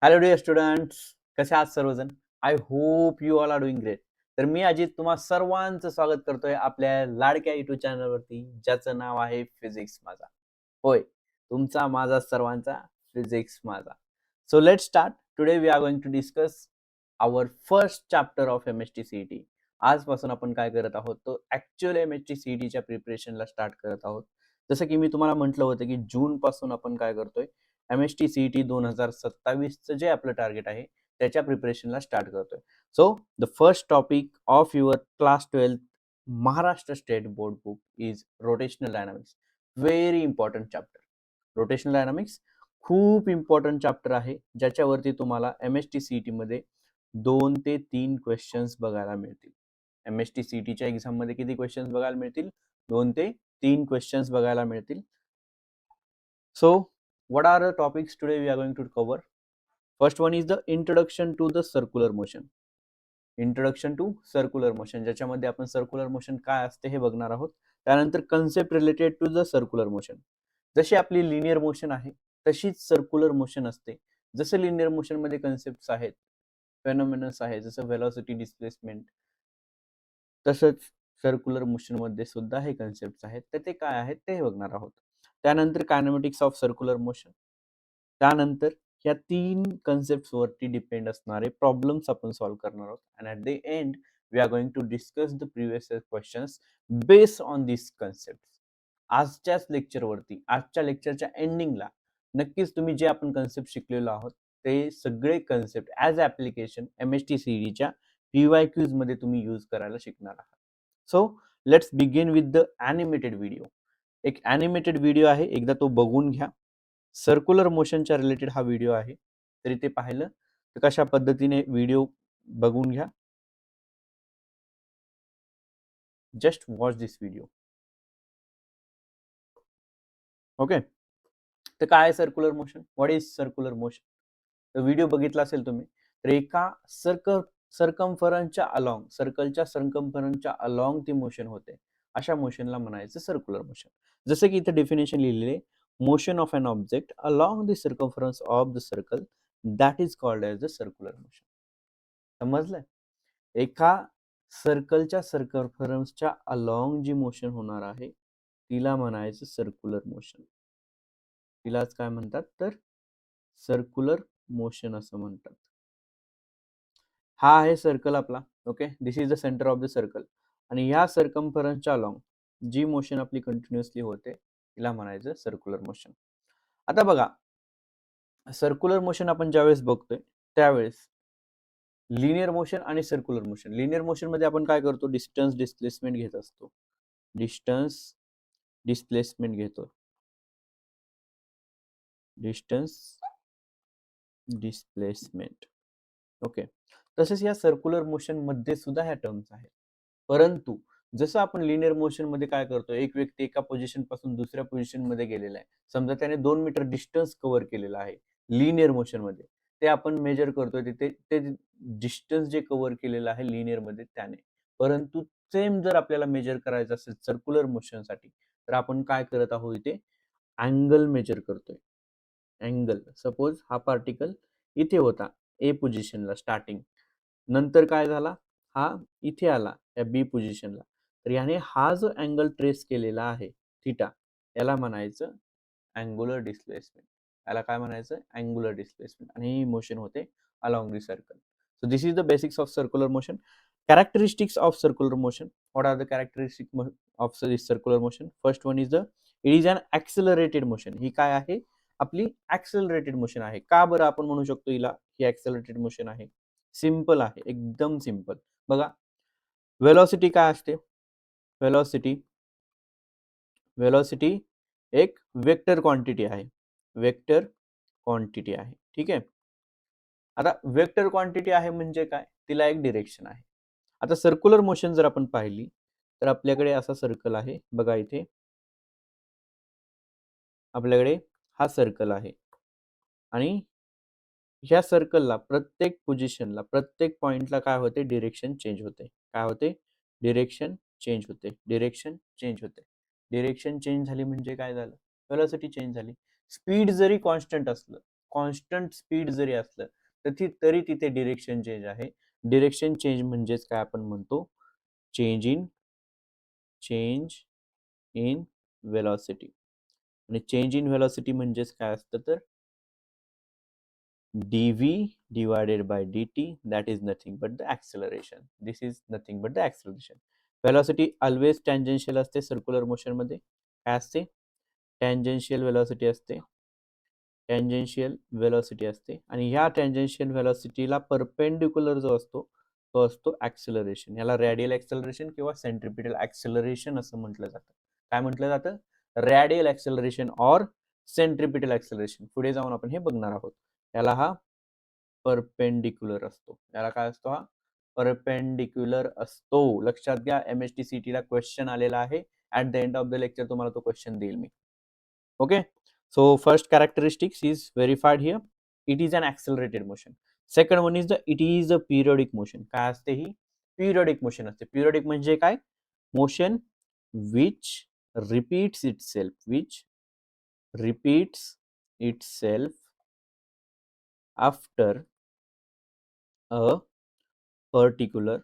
Hello dear students, कसे आहात सर्वजण? I hope you all are doing great. तर मी अजित तुम्हा सर्वांचं स्वागत करतोय आपल्या लाडक्या युट्यूब चॅनलवरती, ज्याचं नाव आहे फिजिक्स माझा. होय, तुमचा माझा सर्वांचा फिजिक्स माझा. So let start. Today we are going to discuss our first chapter of MST CET. आजपासून आपण काय करत आहोत, तो ऍक्च्युअल एमएसटी सीईटीच्या प्रिपरेशनला स्टार्ट करत आहोत. जसं की मी तुम्हाला म्हटलं होतं की जून पासून आपण काय करतोय, एमएसटी सीईटी 2027चं जे आपलं टार्गेट आहे त्याच्या प्रिपरेशनला स्टार्ट करतोय. So the first topic of your class 12th Maharashtra state board book is rotational dynamics. Very important chapter. Rotational dynamics खूप इम्पॉर्टंट चॅप्टर आहे, ज्याच्यावरती तुम्हाला एमएसटी सीईटी मध्ये 2 ते 3 क्वेश्चन्स बघायला मिळतील. एमएसटी सीईटीच्या एक्झाम मध्ये किती क्वेश्चन्स बघायला मिळतील? 2 ते 3 क्वेश्चन्स बघायला मिळतील. So what are the topics today we are going to cover? First one is the introduction to the circular motion. Introduction to circular motion, ज्याच्यामध्ये आपण सर्क्युलर मोशन काय असते हे बघणार आहोत. त्यानंतर concept related to the circular motion. जशी आपली लिनियर मोशन आहे तशीच सर्क्युलर मोशन असते. जसं लिनियर मोशन मध्ये कन्सेप्ट आहेत, फेनोमेनन्स आहे, जसं व्हेलॉसिटी, डिस्प्लेसमेंट, तसंच सर्क्युलर मोशन मध्ये सुद्धा हे कन्सेप्ट आहेत. तर ते काय आहेत ते बघणार आहोत. त्यानंतर कायनेमॅटिक्स ऑफ सर्क्युलर मोशन. त्यानंतर या 3 कन्सेप्ट्स वरती डिपेंड असणारे प्रॉब्लेम्स आपण सॉल्व्ह करणार आहोत. And at the end we are going to discuss the previous questions based on this concept. आजच्याच लेक्चरवरती, आजच्या लेक्चरच्या एंडिंगला नक्कीच तुम्ही जे आपण कन्सेप्ट शिकलेलो आहोत ते सगळे कन्सेप्ट ॲज ॲप्लिकेशन एमएसटी सीईटीच्या PYQs मध्ये तुम्ही यूज करायला शिकणार आहात. So let's begin with the animated video. एक ॲनिमेटेड व्हिडिओ आहे, एकदा तो बघून घ्या. सर्क्युलर मोशनच्या रिलेटेड हा व्हिडिओ आहे. तरी ते पाहिलं तर कशा पद्धतीने व्हिडिओ बघून घ्या. जस्ट वॉच दिस व्हिडिओ. ओके. तर काय आहे circular motion? What is circular motion? तर व्हिडिओ बघितला असेल तुम्ही, तर एका सर्कमफरन्सच्या अलॉंग, सर्कलच्या सर्कमफरन्सच्या अलॉंग ती मोशन होते. अशा मोशनला म्हणायचं सर्क्युलर मोशन. जसं की इथे डेफिनेशन लिहिलेले, motion of an object along the circumference of the circle that is called as the circular motion. समजलं? एका सर्कलच्या सर्कमफरन्सच्या अलॉंग जी मोशन होणार आहे तिला म्हणायचं सर्क्युलर मोशन. तिलाच काय म्हणतात तर सर्क्युलर मोशन असं म्हणतात. हा आहे सर्कल आपला. Okay, this is the centre of the circle. आणि ह्या सर्कमफरन्सच्या अलॉंग जी मोशन आपली कंटिन्युअसली होते तिला म्हणायचं सर्क्युलर मोशन. आता बघा, सर्क्युलर मोशन आपण ज्यावेळेस बघतोय त्यावेळेस लिनियर मोशन आणि सर्क्युलर मोशन. लिनियर मोशन मध्ये आपण काय करतो, डिस्टन्स डिस्प्लेसमेंट घेत असतो. डिस्टन्स डिस्प्लेसमेंट घेतो. Distance displacement. ओके. तसेच या सर्क्युलर मोशन मध्ये सुद्धा ह्या टर्म्स आहेत. परंतु जसं आपण लिनियर मोशन मध्ये काय करतो, एक व्यक्ती एका पोझिशन पासून दुसऱ्या पोझिशन मध्ये गेलेला आहे. समजा त्याने 2 मीटर डिस्टन्स कव्हर केलेला आहे लिनियर मोशन मध्ये, ते आपण मेजर करतोय तिथे ते डिस्टन्स जे कव्हर केलेलं आहे लिनियर मध्ये त्याने. परंतु सेम जर आपल्याला मेजर करायचं असेल सर्क्युलर मोशन साठी, तर आपण काय करत आहोत, इथे अँगल मेजर करतोय. अँगल, सपोज हा पार्टिकल इथे होता ए पोझिशनला स्टार्टिंग, नंतर काय झाला, हा इथे आला या बी पोझिशनला, तर याने हा जो अँगल ट्रेस केलेला आहे थिटा, याला म्हणायचं अँगुलर डिस्प्लेसमेंट. याला काय म्हणायचं, अँगुलर डिस्प्लेसमेंट. आणि ही मोशन होते along the circle. So this is the basics of circular motion. Characteristics of circular motion. What are the characteristics of this circular motion? First one is it is an accelerated motion. ही काय आहे, आपली ऍक्सेलरेटेड motion आहे. का बरं आपण म्हणू शकतो हिला ही ऍक्सेलरेटेड मोशन आहे? सिंपल आहे, एकदम सिंपल. बघा, वेलोसिटी काय असते? वेलोसिटी वेलोसिटी एक वेक्टर क्वांटिटी आहे. वेक्टर क्वांटिटी आहे, ठीक आहे. आता वेक्टर क्वांटिटी आहे म्हणजे काय, तिला एक डिरेक्शन आहे. आता सर्क्युलर मोशन जर आपण पाहिली तर आपल्याकडे असा सर्कल आहे. बघा, इथे आपल्याकडे हा सर्कल आहे आणि ह्या सर्कलला प्रत्येक पोझिशनला, प्रत्येक पॉइंटला काय होते, डिरेक्शन चेंज होते. काय होते, डिरेक्शन चेंज होते. डिरेक्शन चेंज होते. डिरेक्शन चेंज झाली म्हणजे काय झालं, वेलोसिटी चेंज झाली. स्पीड जरी कॉन्स्टंट असलं, कॉन्स्टंट स्पीड जरी असलं तरी तिथे डिरेक्शन चेंज आहे. डिरेक्शन चेंज म्हणजेच काय आपण म्हणतो, चेंज इन वेलॉसिटी. आणि चेंज इन वेलॉसिटी म्हणजेच काय असतं तर dv divided by dt, that is nothing but the acceleration. This is nothing but the acceleration. Velocity always tangential असते सर्क्युलर मोशन मध्ये. काय असते? टँजेन्शियल वेलॉसिटी असते. टँजेन्शियल वेलॉसिटी असते आणि ह्या टँजेन्शियल वेलॉसिटीला परपेंडिक्युलर जो असतो तो असतो ऍक्सेलरेशन. याला रॅडियल ऍक्सेलरेशन किंवा सेंट्रिपिटल ऍक्सेलरेशन असं म्हटलं जातं. काय म्हटलं जातं? रॅडियल ऍक्सेलरेशन और सेंट्रिपिटल ऍक्सेलरेशन. पुढे जाऊन आपण हे बघणार आहोत. याला हा परपेंडिक्युलर असतो. याला काय असतो? हा परपेंडिक्युलर असतो. लक्षात घ्या, MSTCT ला क्वेश्चन आलेला आहे. At the end of the lecture तुम्हाला तो क्वेश्चन देईल मी. Okay, so first characteristics is verified here. It is an accelerated motion. Second one is it is a periodic motion. काय असते ही? Periodic motion असते. Periodic म्हणजे काय? Motion which repeats itself after a particular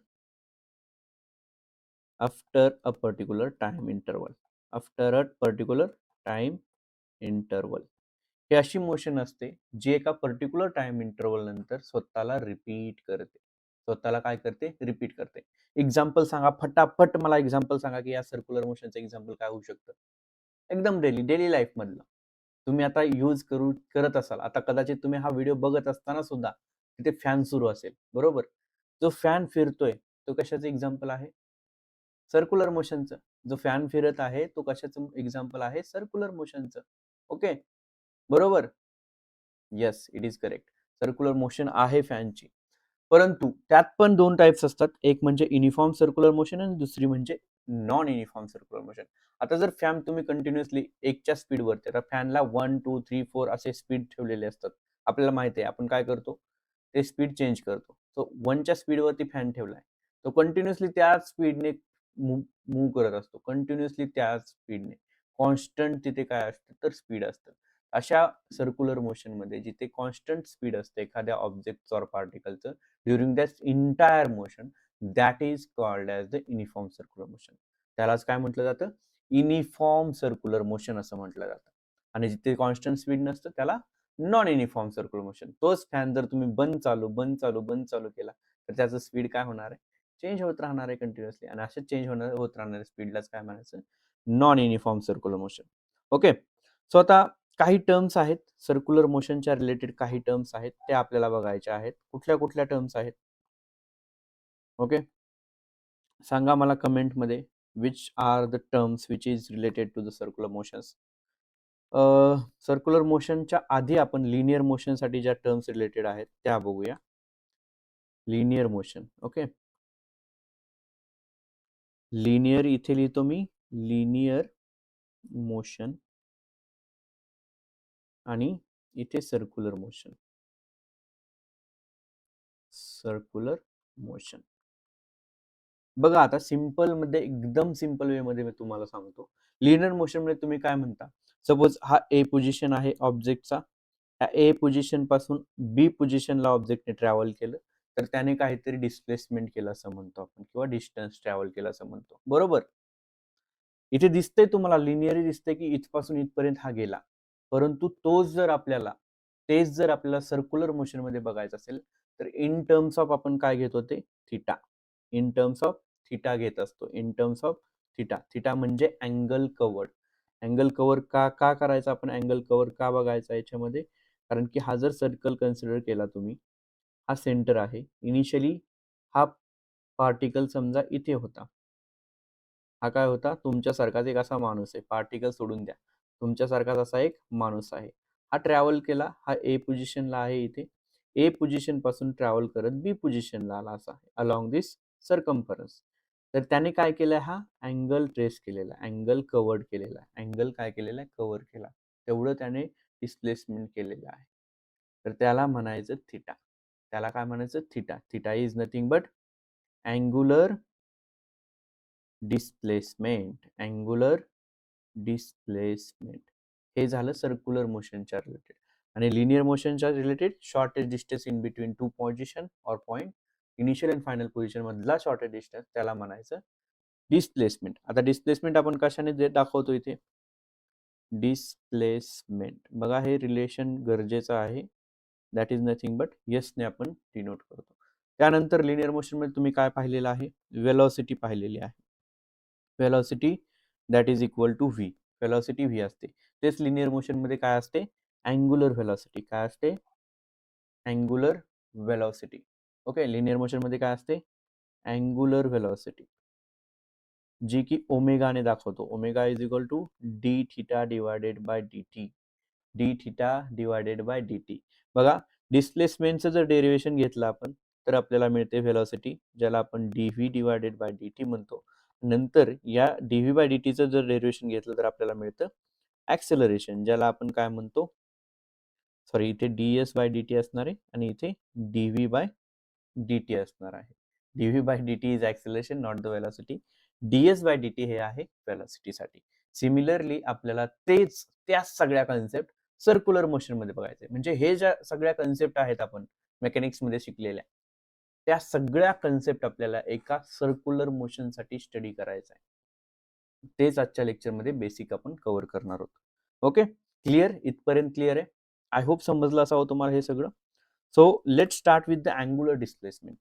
time interval. After a particular time interval. ही अशी motion असते जी एका particular time interval नंतर स्वतःला रिपीट करते. स्वतःला काय करते? रिपीट करते. एक्झाम्पल सांगा फटाफट, मला एक्झाम्पल सांगा की या सर्क्युलर मोशनचं एक्झाम्पल काय होऊ शकतं? एकदम डेली लाईफ मधलं तुम्ही आता यूज करत असाल. आता कदाचित तुम्ही हा व्हिडिओ बघत असताना सुद्धा तिथे फॅन सुरू असेल, बरोबर? जो फॅन फिरतोय तो कशाचं एक्झाम्पल आहे? सर्क्युलर मोशनचं. जो फॅन फिरत आहे तो कशाचं एक्झाम्पल आहे? सर्क्युलर मोशनचं. ओके, बरोबर? Yes, it is correct. Circular motion आहे फॅनची. परंतु त्यात पण दोन टाइप्स असतात. एक म्हणजे युनिफॉर्म सर्क्युलर मोशन आणि दुसरी म्हणजे नॉन युनिफॉर्म सर्क्युलर मोशन. आता जर फॅन तुम्ही कंटिन्युअसली एकच्या स्पीडवरती, आता फॅनला 1 2 3 4 असे स्पीड ठेवलेले असतात. आपल्याला माहिती आहे आपण काय करतो, ते स्पीड चेंज करतो. सो 1च्या स्पीडवरती फॅन ठेवलाय, तो कंटिन्युअसली त्याच स्पीडने मूव्ह करत असतो. कंटिन्युअसली त्याच स्पीडने कॉन्स्टंट तिथे काय असतं तर स्पीड असतं. अशा सर्क्युलर मोशन मध्ये जिथे कॉन्स्टंट स्पीड असते एखाद्या ऑब्जेक्टचं और पार्टिकलचं during that entire motion, that is called as the uniform circular motion. त्यालाच काय म्हटलं जातं? युनिफॉर्म सर्क्युलर मोशन असं म्हटलं जातं. आणि जिथे कॉन्स्टंट स्पीड नसतं त्याला नॉन युनिफॉर्म सर्क्युलर मोशन. तोच फॅन जर तुम्ही बंद चालू केला तर त्याचं स्पीड काय होणार आहे? चेंज होत राहणार आहे कंटिन्युअसली. आणि असं चेंज होत राहणाऱ्या स्पीडलाच काय म्हणायचं? Non uniform circular motion. Okay, so आता काही टर्म्स आहेत सर्क्युलर मोशनच्या रिलेटेड, काही टर्म्स आहेत ते आपल्याला बघायचे आहेत. कुठल्या कुठल्या टर्म्स आहेत? ओके, सांगा मला कमेंट मध्ये, which are the terms which is related to the circular motions. Circular मोशनच्या आधी आपण लिनियर मोशन साठी ज्या टर्म्स रिलेटेड आहेत त्या बघूया. Linear motion. ओके, लिनियर इथे लिहितो मी, लिनियर मोशन आणि इथे सर्क्युलर मोशन. सर्क्युलर मोशन बघा, आता सिंपल मध्ये, एकदम सिंपल वे मध्ये मी तुम्हाला सांगतो. लिनियर मोशन मध्ये तुम्ही काय म्हणता? सपोज हा ए पोझिशन आहे ऑब्जेक्टचा. त्या ए पोझिशन पासून बी पोझिशनला ऑब्जेक्टने ट्रॅव्हल केलं तर त्याने काहीतरी डिस्प्लेसमेंट केलं असं म्हणतो आपण, किंवा डिस्टन्स ट्रॅव्हल केलं असं म्हणतो, बरोबर? इथे दिसतंय तुम्हाला, लिनियरी दिसतंय की इथपासून इथपर्यंत हा गेला. परंतु तेच जर आपल्याला सर्क्युलर मोशन मध्ये बघायचं असेल तर इन टर्म्स ऑफ आपण काय घेतो ते theta. In terms of theta घेत असतो. In terms of theta. Theta म्हणजे अँगल कवर्ड. अँगल कव्हर का करायचा आपण? अँगल कव्हर का बघायचा याच्यामध्ये? कारण की हा जर सर्कल कन्सिडर केला तुम्ही, हा सेंटर आहे. इनिशियली हा पार्टिकल समजा इथे होता. हा काय होता? तुमच्यासारखाच एक असा माणूस आहे. पार्टिकल सोडून द्या, तुमच्यासारखाच असा एक माणूस आहे. हा ट्रॅव्हल केला, हा ए पोझिशनला आहे इथे. ए पोझिशन पासून ट्रॅव्हल करत बी पोझिशनला आला असा आहे, अलॉंग दिस सर्कम्फरन्स. तर त्याने काय केलं? हा अँगल ट्रेस केलेला, अँगल कव्हर्ड केलेला. अँगल काय केलेला आहे? कव्हर केला. तेवढं त्याने डिस्प्लेसमेंट केलेलं आहे. तर त्याला म्हणायचं थिटा. त्याला काय म्हणायचं? Theta. Theta is nothing but angular displacement. Angular displacement. हे झालं सर्क्युलर मोशनच्या रिलेटेड. आणि लिनियर मोशनच्या related shortest distance in between two position or point, initial and final position मधला शॉर्टेस्ट डिस्टन्स, त्याला म्हणायचं डिस्प्लेसमेंट. आता डिस्प्लेसमेंट आपण कशाने दाखवतो इथे? डिस्प्लेसमेंट बघा, हे रिलेशन गरजेचं आहे. दॅट इज नथिंग बट ने आपण डिनोट करतो. त्यानंतर लिनियर मोशन मध्ये तुम्ही काय पाहिलेलं आहे? वेलॉसिटी पाहिलेली आहे. Velocity that is equal to V. Velocity V असते. तेच लिनियर मोशन मध्ये काय असते? Angular velocity. काय असते? Angular velocity. Okay, linear motion मध्ये काय असते? अँग्युलर वेलॉसिटी, जी की ओमेगाने दाखवतो. Omega is equal to D theta divided by D T. D theta divided by D T. बघा, डिस्प्लेसमेंटचं जर डेरिवेशन घेतलं आपण तर आपल्याला मिळते व्हेलॉसिटी, ज्याला आपण D V divided by D T म्हणतो. नंतर या डी व्ही बाय डी टीचं जर डेरिवेशन घेतलं तर आपल्याला मिळतं ॲक्सेलरेशन, ज्याला आपण काय म्हणतो? सॉरी, इथे D S by D T असणार आहे आणि इथे D V by D T असणार आहे. D V by D T is acceleration, not the velocity. D S by D T हे आहे वेलॉसिटीसाठी. सिमिलरली आपल्याला त्या सगळ्या कन्सेप्ट सर्क्युलर मोशन मध्ये बघायचे. म्हणजे हे ज्या सगळ्या कन्सेप्ट आहेत आपण मेकॅनिक्स मध्ये शिकलेल्या, त्या सगळ्या कन्सेप्ट आपल्याला एका सर्क्युलर मोशन साठी स्टडी करायचं आहे. तेच आजच्या लेक्चर मध्ये बेसिक आपण कव्हर करणार आहोत. Okay, clear? इथपर्यंत क्लिअर आहे? आय होप समजलं असावं तुम्हाला हे सगळं. So let start with the angular displacement.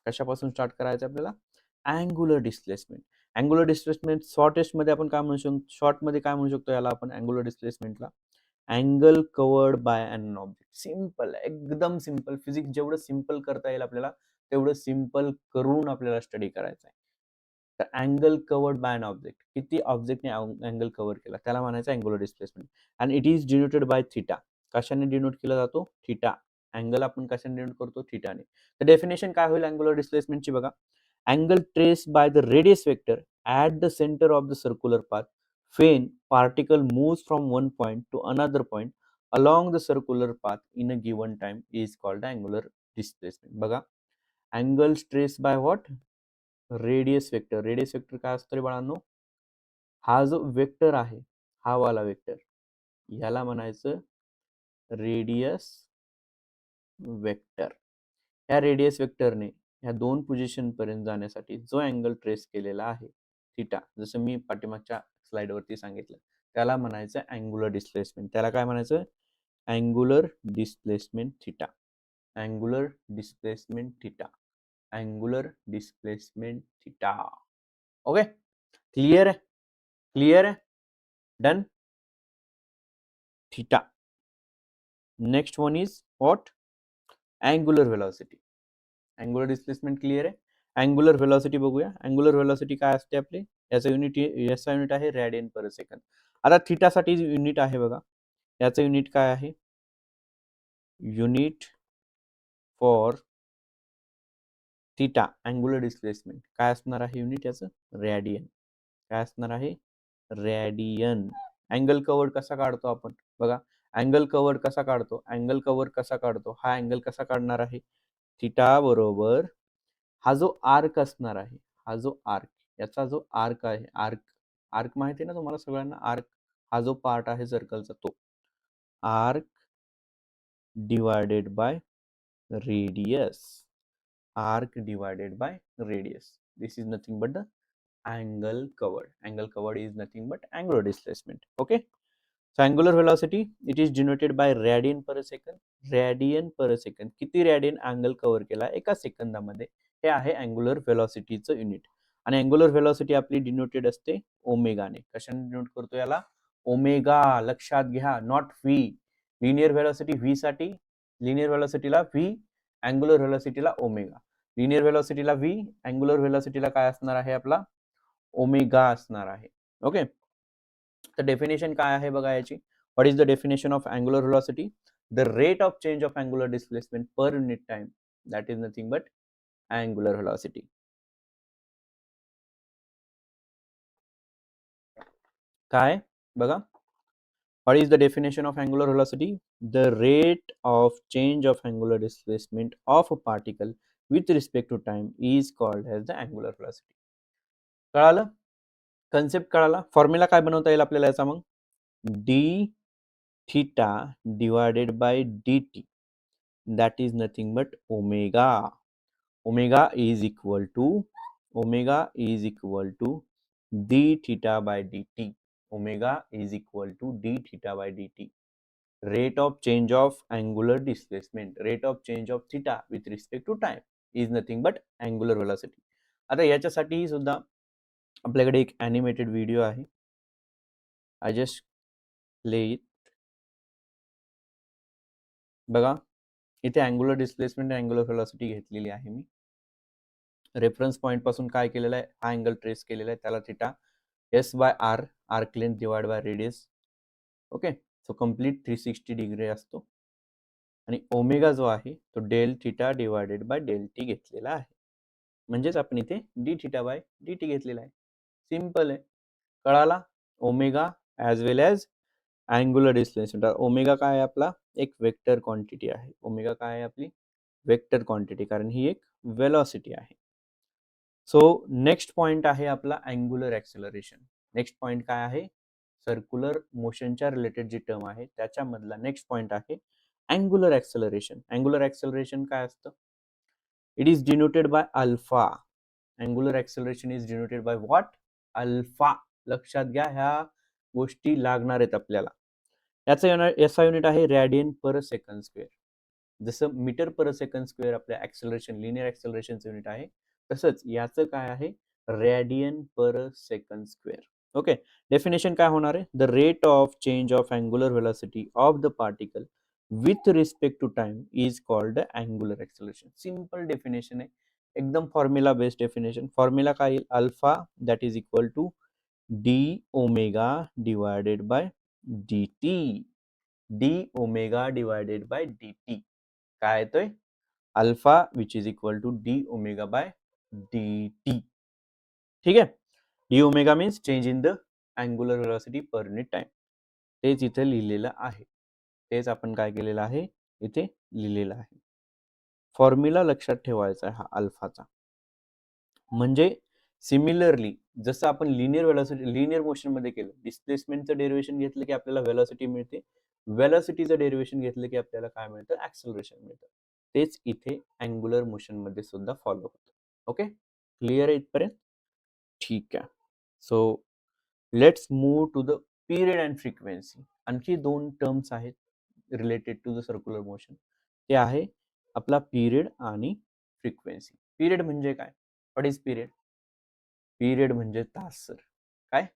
कशापासून स्टार्ट करायचं आपल्याला? Angular displacement. Angular displacement shortest मध्ये आपण काय म्हणू शकतो? शॉर्ट मध्ये काय म्हणू शकतो याला आपण अँग्युलर डिस्प्लेसमेंटला? Angle covered by an object. Simple, एकदम सिंपल. फिजिक्स जेवढं सिंपल करता येईल आपल्याला तेवढं सिंपल करून आपल्याला स्टडी करायचं आहे. तर angle covered by an object, किती ऑब्जेक्टने अँगल कव्हर केला त्याला म्हणायचं angular displacement. And it is denoted by theta. कशाने डिनोट केला जातो? थिटा. अँगल आपण कशाने डिनोट करतो? थिटाने. तर डेफिनेशन काय होईल अँग्युलर डिस्प्लेसमेंटची बघा? Angle trace by the radius vector at the centre of the circular path when particle moves from one point to another point along the circular path in a given time is called angular displacement. बघा, angle stress by what? Radius vector. Radius vector काय असतो रे बाळांनो? हा जो vector आहे, हा वाला vector, याला म्हणायचं रेडियस वेक्टर. या रेडियस वेक्टरने ह्या दोन पोझिशन पर्यंत जाण्यासाठी जो अँगल ट्रेस केलेला आहे थिटा, जसं मी पाठीमागच्या स्लाइड वरती सांगितलं, त्याला म्हणायचं अँग्युलर डिस्प्लेसमेंट. त्याला काय म्हणायचं? Angular displacement theta. Angular displacement theta. Angular displacement theta. Okay, clear आहे? क्लियर आहे? Done. Theta. Next one is what? Angular velocity. Angular displacement clear आहे. अँग्युलर वेलॉसिटी बघूया. अँग्युलर वेलॉसिटी काय असते आपली? याचा युनिट आहे रॅडियन पर सेकंद. आता थिटासाठी युनिट आहे बघा, याचं युनिट काय आहे? Unit for theta angular displacement काय असणार आहे? युनिट याचं रॅडियन. काय असणार आहे? रॅडियन. अँगल कवर्ड कसा काढतो आपण? बघा, अँगल कवर्ड कसा काढतो? अँगल कवर्ड कसा काढतो? हा अँगल कसा काढणार आहे? थिटा बरोबर हा जो आर्क असणार आहे, हा जो आर्क, याचा जो आर्क आहे, आर्क, आर्क माहिती आहे ना तुम्हाला सगळ्यांना? आर्क हा जो पार्ट आहे सर्कलचा, तो arc divided by radius. Arc divided by radius. This is nothing but the angle covered. Angle covered is nothing but angular displacement. Okay, so angular velocity, it is denoted by radian per second. Radian per second, किती radian angle cover केला एका सेकंदामध्ये, हे आहे angular व्हेलॉसिटीचं unit. आणि angular velocity आपली denoted असते ओमेगाने. कशाने डिनोट करतो याला? ओमेगा. लक्षात घ्या, not V. Linear velocity V साठी, लिनियर व्हेलॉसिटीला व्ही, अँग्युलर व्हेलॉसिटीला ओमेगा. लिनियर व्हेलॉसिटीला व्ही, अँग्युलर व्हेलॉसिटीला काय असणार आहे आपला? ओमेगा असणार आहे. ओके, तर डेफिनेशन काय आहे बघा याची? What is the definition of angular velocity? The rate of change of angular displacement per unit time, that is nothing but angular velocity. काय बघा, what is the definition of angular velocity? The rate of change of angular displacement of a particle with respect to time is called as the angular velocity. कळालं? Concept कळाला? Formula काय बनवता येईल आपल्याला याचा? मग D theta divided by dt, that is nothing but omega. Omega is equal to d theta by dt. Omega is equal to d theta by dt. Rate of change of angular displacement, rate of change of theta with respect to time is nothing but angular velocity. आता याच्यासाठी सुद्धा आपल्याकडे एक animated video आहे. I just play it. बघा, इथे angular displacement आणि angular velocity घेतलेली आहे मी. रेफरन्स पॉईंट पासून काय केलेलं आहे, हा अँगल ट्रेस केलेला आहे, त्याला theta S by R, arc length divide by radius. Okay, so complete 360 degree असतो. आणि ओमेगा जो आहे तो del theta divided by del T घेतलेला आहे. म्हणजेच आपण इथे D theta by D T घेतलेला आहे. सिंपल आहे, कळाला. Omega as well as angular displacement. Omega काय आहे आपला, एक वेक्टर क्वांटिटी आहे. ओमेगा काय आहे आपली, वेक्टर क्वांटिटी, कारण ही एक वेलॉसिटी आहे. सो नेक्स्ट पॉइंट आहे आपला अँग्युलर ॲक्सेलरेशन. नेक्स्ट पॉइंट काय आहे, सर्क्युलर मोशनच्या रिलेटेड जी टर्म आहे त्याच्यामधला नेक्स्ट पॉइंट आहे अँग्युलर ॲक्सेलरेशन. अँग्युलर ॲक्सेलरेशन काय असतं, it is denoted by alpha. Angular acceleration is denoted by what, alpha. लक्षात घ्या, ह्या गोष्टी लागणार आहेत आपल्याला. याचा एसआय युनिट आहे रॅडियन पर सेकंड स्क्वेअर. जसं मीटर पर सेकंड स्क्वेअर आपल्या ॲक्सेलरेशन, लिनियर ॲक्सेलरेशनचं युनिट आहे, तसंच याचं काय आहे, radian per second square. Okay, definition काय होणार आहे, the rate of change of angular velocity of the particle with respect to time is called angular acceleration. Simple definition आहे, एकदम फॉर्म्युला बेस्ड डेफिनेशन. फॉर्म्युला काय येईल, alpha that is equal to D omega divided by D T. D omega divided by D T काय येतोय, alpha which is equal to D omega by D T. ठीक आहे, D omega means change in the angular velocity per unit time. तेच इथे लिहिलेलं आहे, तेच आपण काय केलेलं आहे, इथे लिहिलेलं आहे. फॉर्म्युला लक्षात ठेवायचा आहे हा अल्फाचा. म्हणजे सिमिलरली जसं आपण लिनियर व्हेलॉसिटी, लिनियर मोशन मध्ये केलं, डिस्प्लेसमेंटचं डेरिवेशन घेतलं की आपल्याला व्हेलॉसिटी मिळते, व्हेलॉसिटीचं डेरिवेशन घेतलं की आपल्याला काय मिळतं, ॲक्सेलरेशन मिळतं. तेच इथे अँग्युलर मोशन मध्ये सुद्धा फॉलो होतं. ओके, क्लिअर आहे इथपर्यंत? ठीक आहे. So let's move to the period and frequency. आणखी दोन टर्म्स आहेत related to the circular motion. ते आहे आपला पिरियड आणि फ्रिक्वेन्सी. पिरियड म्हणजे काय, व्हॉट इज पिरियड? पिरियड म्हणजे तास सर. काय,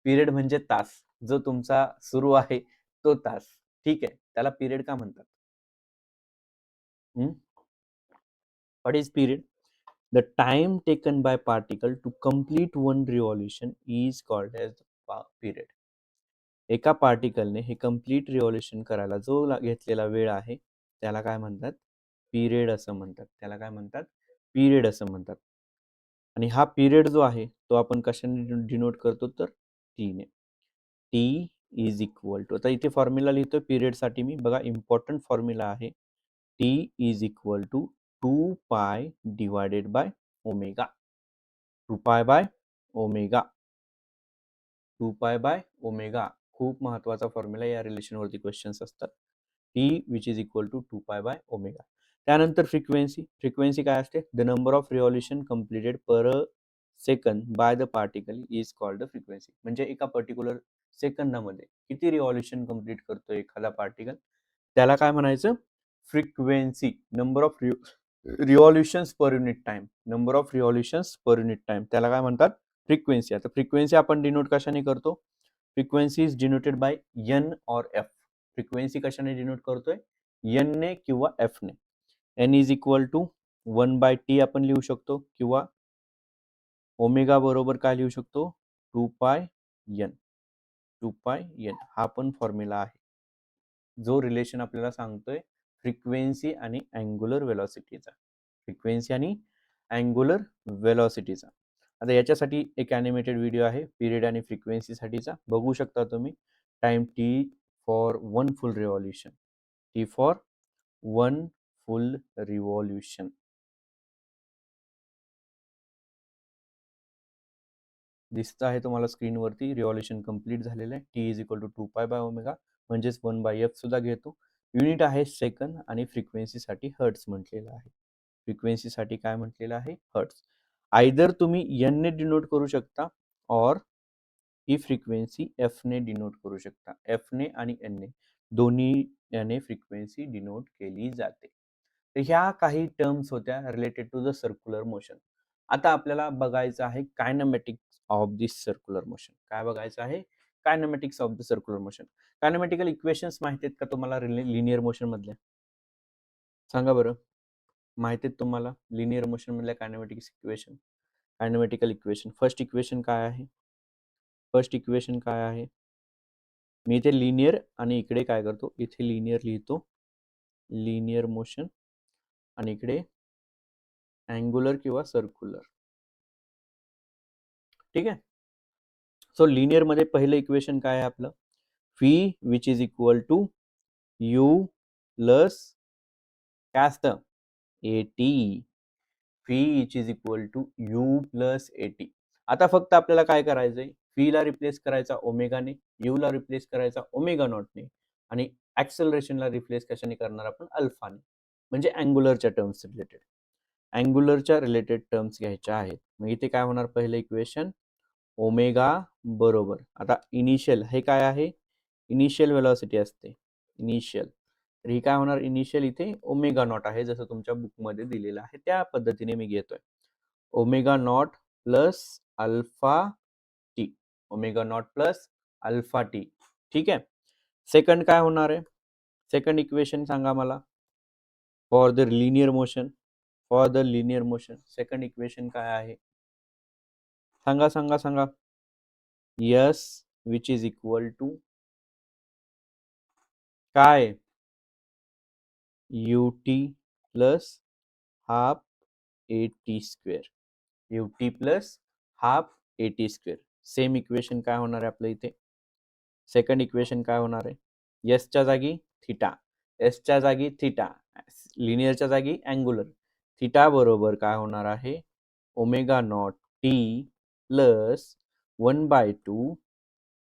पिरियड म्हणजे तास, जो तुमचा सुरू आहे तो तास. ठीक आहे, त्याला पिरियड का म्हणतात? What is period? The time taken by particle to complete one revolution is called as period. एका पार्टिकलने हे कंप्लीट रिव्हॉल्युशन करायला जो घेतलेला वेळ आहे त्याला काय म्हणतात, पिरियड असं म्हणतात. त्याला काय म्हणतात, पिरियड असं म्हणतात. आणि हा पिरियड जो आहे तो आपण कशाने डिनोट करतो, तर टीने. टी इज इक्वल टू, आता इथे फॉर्म्युला लिहितो पिरियडसाठी मी, बघा इम्पॉर्टंट फॉर्म्युला आहे. टी इज इक्वल टू 2 पाय divided by omega. 2 pi by omega. 2 pi by omega खूप महत्वाचा फॉर्म्युला, या रिलेशनवरती क्वेश्चन्स असतात. T which is equal to 2 pi by omega. त्यानंतर फ्रिक्वेन्सी. फ्रिक्वेन्सी काय असते, the number of revolution completed per second by the particle is called frequency. म्हणजे एका पर्टिक्युलर सेकंदामध्ये किती रिव्हॉल्युशन कंप्लीट करतो एखादा पार्टिकल, त्याला काय म्हणायचं, frequency. Number of revolutions per unit time, number of revolutions per unit time, त्याला काय म्हणतात, फ्रिक्वेन्सी. आता फ्रिक्वेन्सी आपण डिनोट कशाने करतो, frequency is denoted by N और एफ. फ्रिक्वेन्सी कशाने डिनोट करतोय, एन ने किंवा एफ ने. N is equal to 1 by T आपण लिहू शकतो, किंवा ओमेगा बरोबर काय लिहू शकतो, 2 पाय एन. 2 पाय एन हा पण फॉर्म्युला आहे, जो रिलेशन आपल्याला सांगतोय फ्रिक्वेन्सी आणि अँग्युलर व्हेलॉसिटीचा. फ्रिक्वेन्सी आणि अँग्युलर व्हेलॉसिटीचा. आता याच्यासाठी एक ॲनिमेटेड व्हिडिओ आहे पिरियड आणि फ्रिक्वेन्सीसाठीचा, बघू शकता तुम्ही. Time T for 1 full revolution. T for 1 full revolution. दिसतं आहे तुम्हाला स्क्रीनवरती, रिव्हॉल्युशन कंप्लीट झालेलं आहे. T is equal to 2 pi by omega. म्हणजेच 1/f सुद्धा घेतो. युनिट आहे सेकंद आणि फ्रिक्वेन्सीसाठी हर्ट्स म्हटलेलं आहे. फ्रिक्वेन्सीसाठी काय म्हटलेलं आहे? हर्ट्स. आयदर तुम्ही n ने डिनोट करू शकता और ही फ्रिक्वेन्सी f ने डिनोट करू शकता. f ने आणि n ने दोन्ही याने फ्रिक्वेन्सी डिनोट केली जाते. तर ह्या काही टर्म्स होत्या related to the circular motion. आता आपल्याला बघायचं आहे kinematics of this circular motion. काय बघायचं आहे? Kinematics of the circular motion. Kinematical equations माहिती आहेत का तुम्हाला लिनियर मोशन मधल्या? सांगा बरं. माहिती आहेत तुम्हाला लिनियर मोशन मधल्या कायनेमॅटिक्स इक्वेशन? कायनेमॅटिकल इक्वेशन. फर्स्ट इक्वेशन काय आहे? फर्स्ट इक्वेशन काय आहे? मी इथे लिनियर आणि इकडे काय करतो? इथे लिनियर लिहितो. लिनियर मोशन आणि इकडे अँग्युलर किंवा सर्क्युलर. ठीक आहे. सो लिनियर मध्ये पहिलं इक्वेशन काय आहे आपलं? V which is equal to U plus काय असतं? A T. V which is equal to U plus A T. आता फक्त आपल्याला काय करायचंय? व्ही ला रिप्लेस करायचा ओमेगाने, यू ला रिप्लेस करायचा ओमेगा नॉटने आणि ऍक्सेलरेशनला रिप्लेस कशाने करणार आपण? अल्फाने. म्हणजे अँग्युलरच्या टर्म्स रिलेटेड. अँग्युलरच्या रिलेटेड टर्म्स घ्यायच्या आहेत. मग इथे काय होणार? पहिलं इक्वेशन ओमेगा बरोबर. आता इनिशियल हे काय आहे? इनिशियल वेलॉसिटी असते. इनिशियल. तर ही काय होणार? इनिशियल इथे ओमेगा नॉट आहे, जसं तुमच्या बुकमध्ये दिलेलं आहे त्या पद्धतीने मी घेतोय. Omega not plus alpha T. Omega not plus alpha T. ठीक आहे. सेकंड काय होणार आहे? सेकंड इक्वेशन सांगा मला. For the linear motion. For the linear motion second equation काय आहे? सांगा सांगा सांगा. Yes which is equal to काय? ut plus half A T square. ut plus half A T square. Same equation काय होणार आहे आपल्या इथे? सेकंड इक्वेशन काय होणार आहे? एसच्या जागी थिटा. एसच्या जागी थिटा. लिनियरच्या जागी अँग्युलर. थिटा बरोबर काय होणार आहे? Omega naught t plus 1/2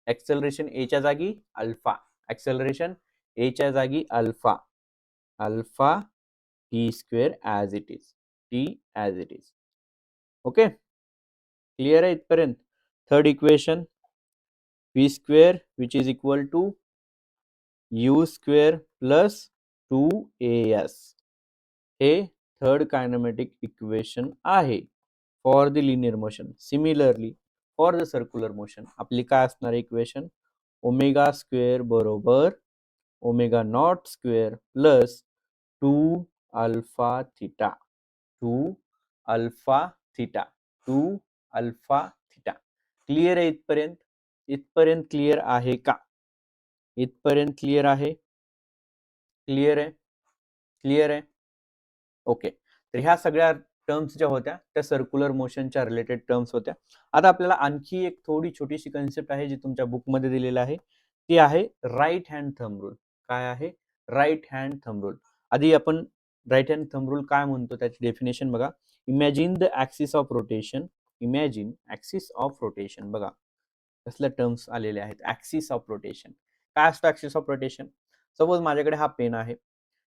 acceleration एच्या जागी अल्फा. ऍक्सेलरेशन एच्या जागी alpha. Alpha t square as it is. T as it is. Okay. Clear आहे इथपर्यंत? Third equation v square which is equal to u square plus 2as. हे third kinematic equation आहे for the linear motion. Similarly for the circular motion आपली काय असणार equation? Omega square बरोबर omega not square plus 2 alpha theta. 2 alpha theta. 2 alpha theta. Clear आहे इथपर्यंत? इथपर्यंत clear आहे का? इथपर्यंत क्लिअर आहे? क्लिअर आहे? क्लिअर आहे? ओके. तर ह्या सगळ्या टर्म्स ज्या होत्या त्या सर्क्युलर मोशनच्या रिलेटेड टर्म्स होत्या. आता आपल्याला आणखी एक थोडी छोटीशी कन्सेप्ट आहे जी तुमच्या बुकमध्ये दिलेली आहे. ती आहे राईट हँड थंब रूल. काय आहे? Right hand thumb rule. आधी आपण राईट हँड थंब रूल काय म्हणतो त्याची डेफिनेशन बघा. Imagine the axis of rotation. Imagine axis of rotation. बघा कसल्या टर्म्स आलेले आहेत. Axis of rotation. काय असतं ऍक्सिस ऑफ रोटेशन? सपोज माझ्याकडे हा पेन आहे.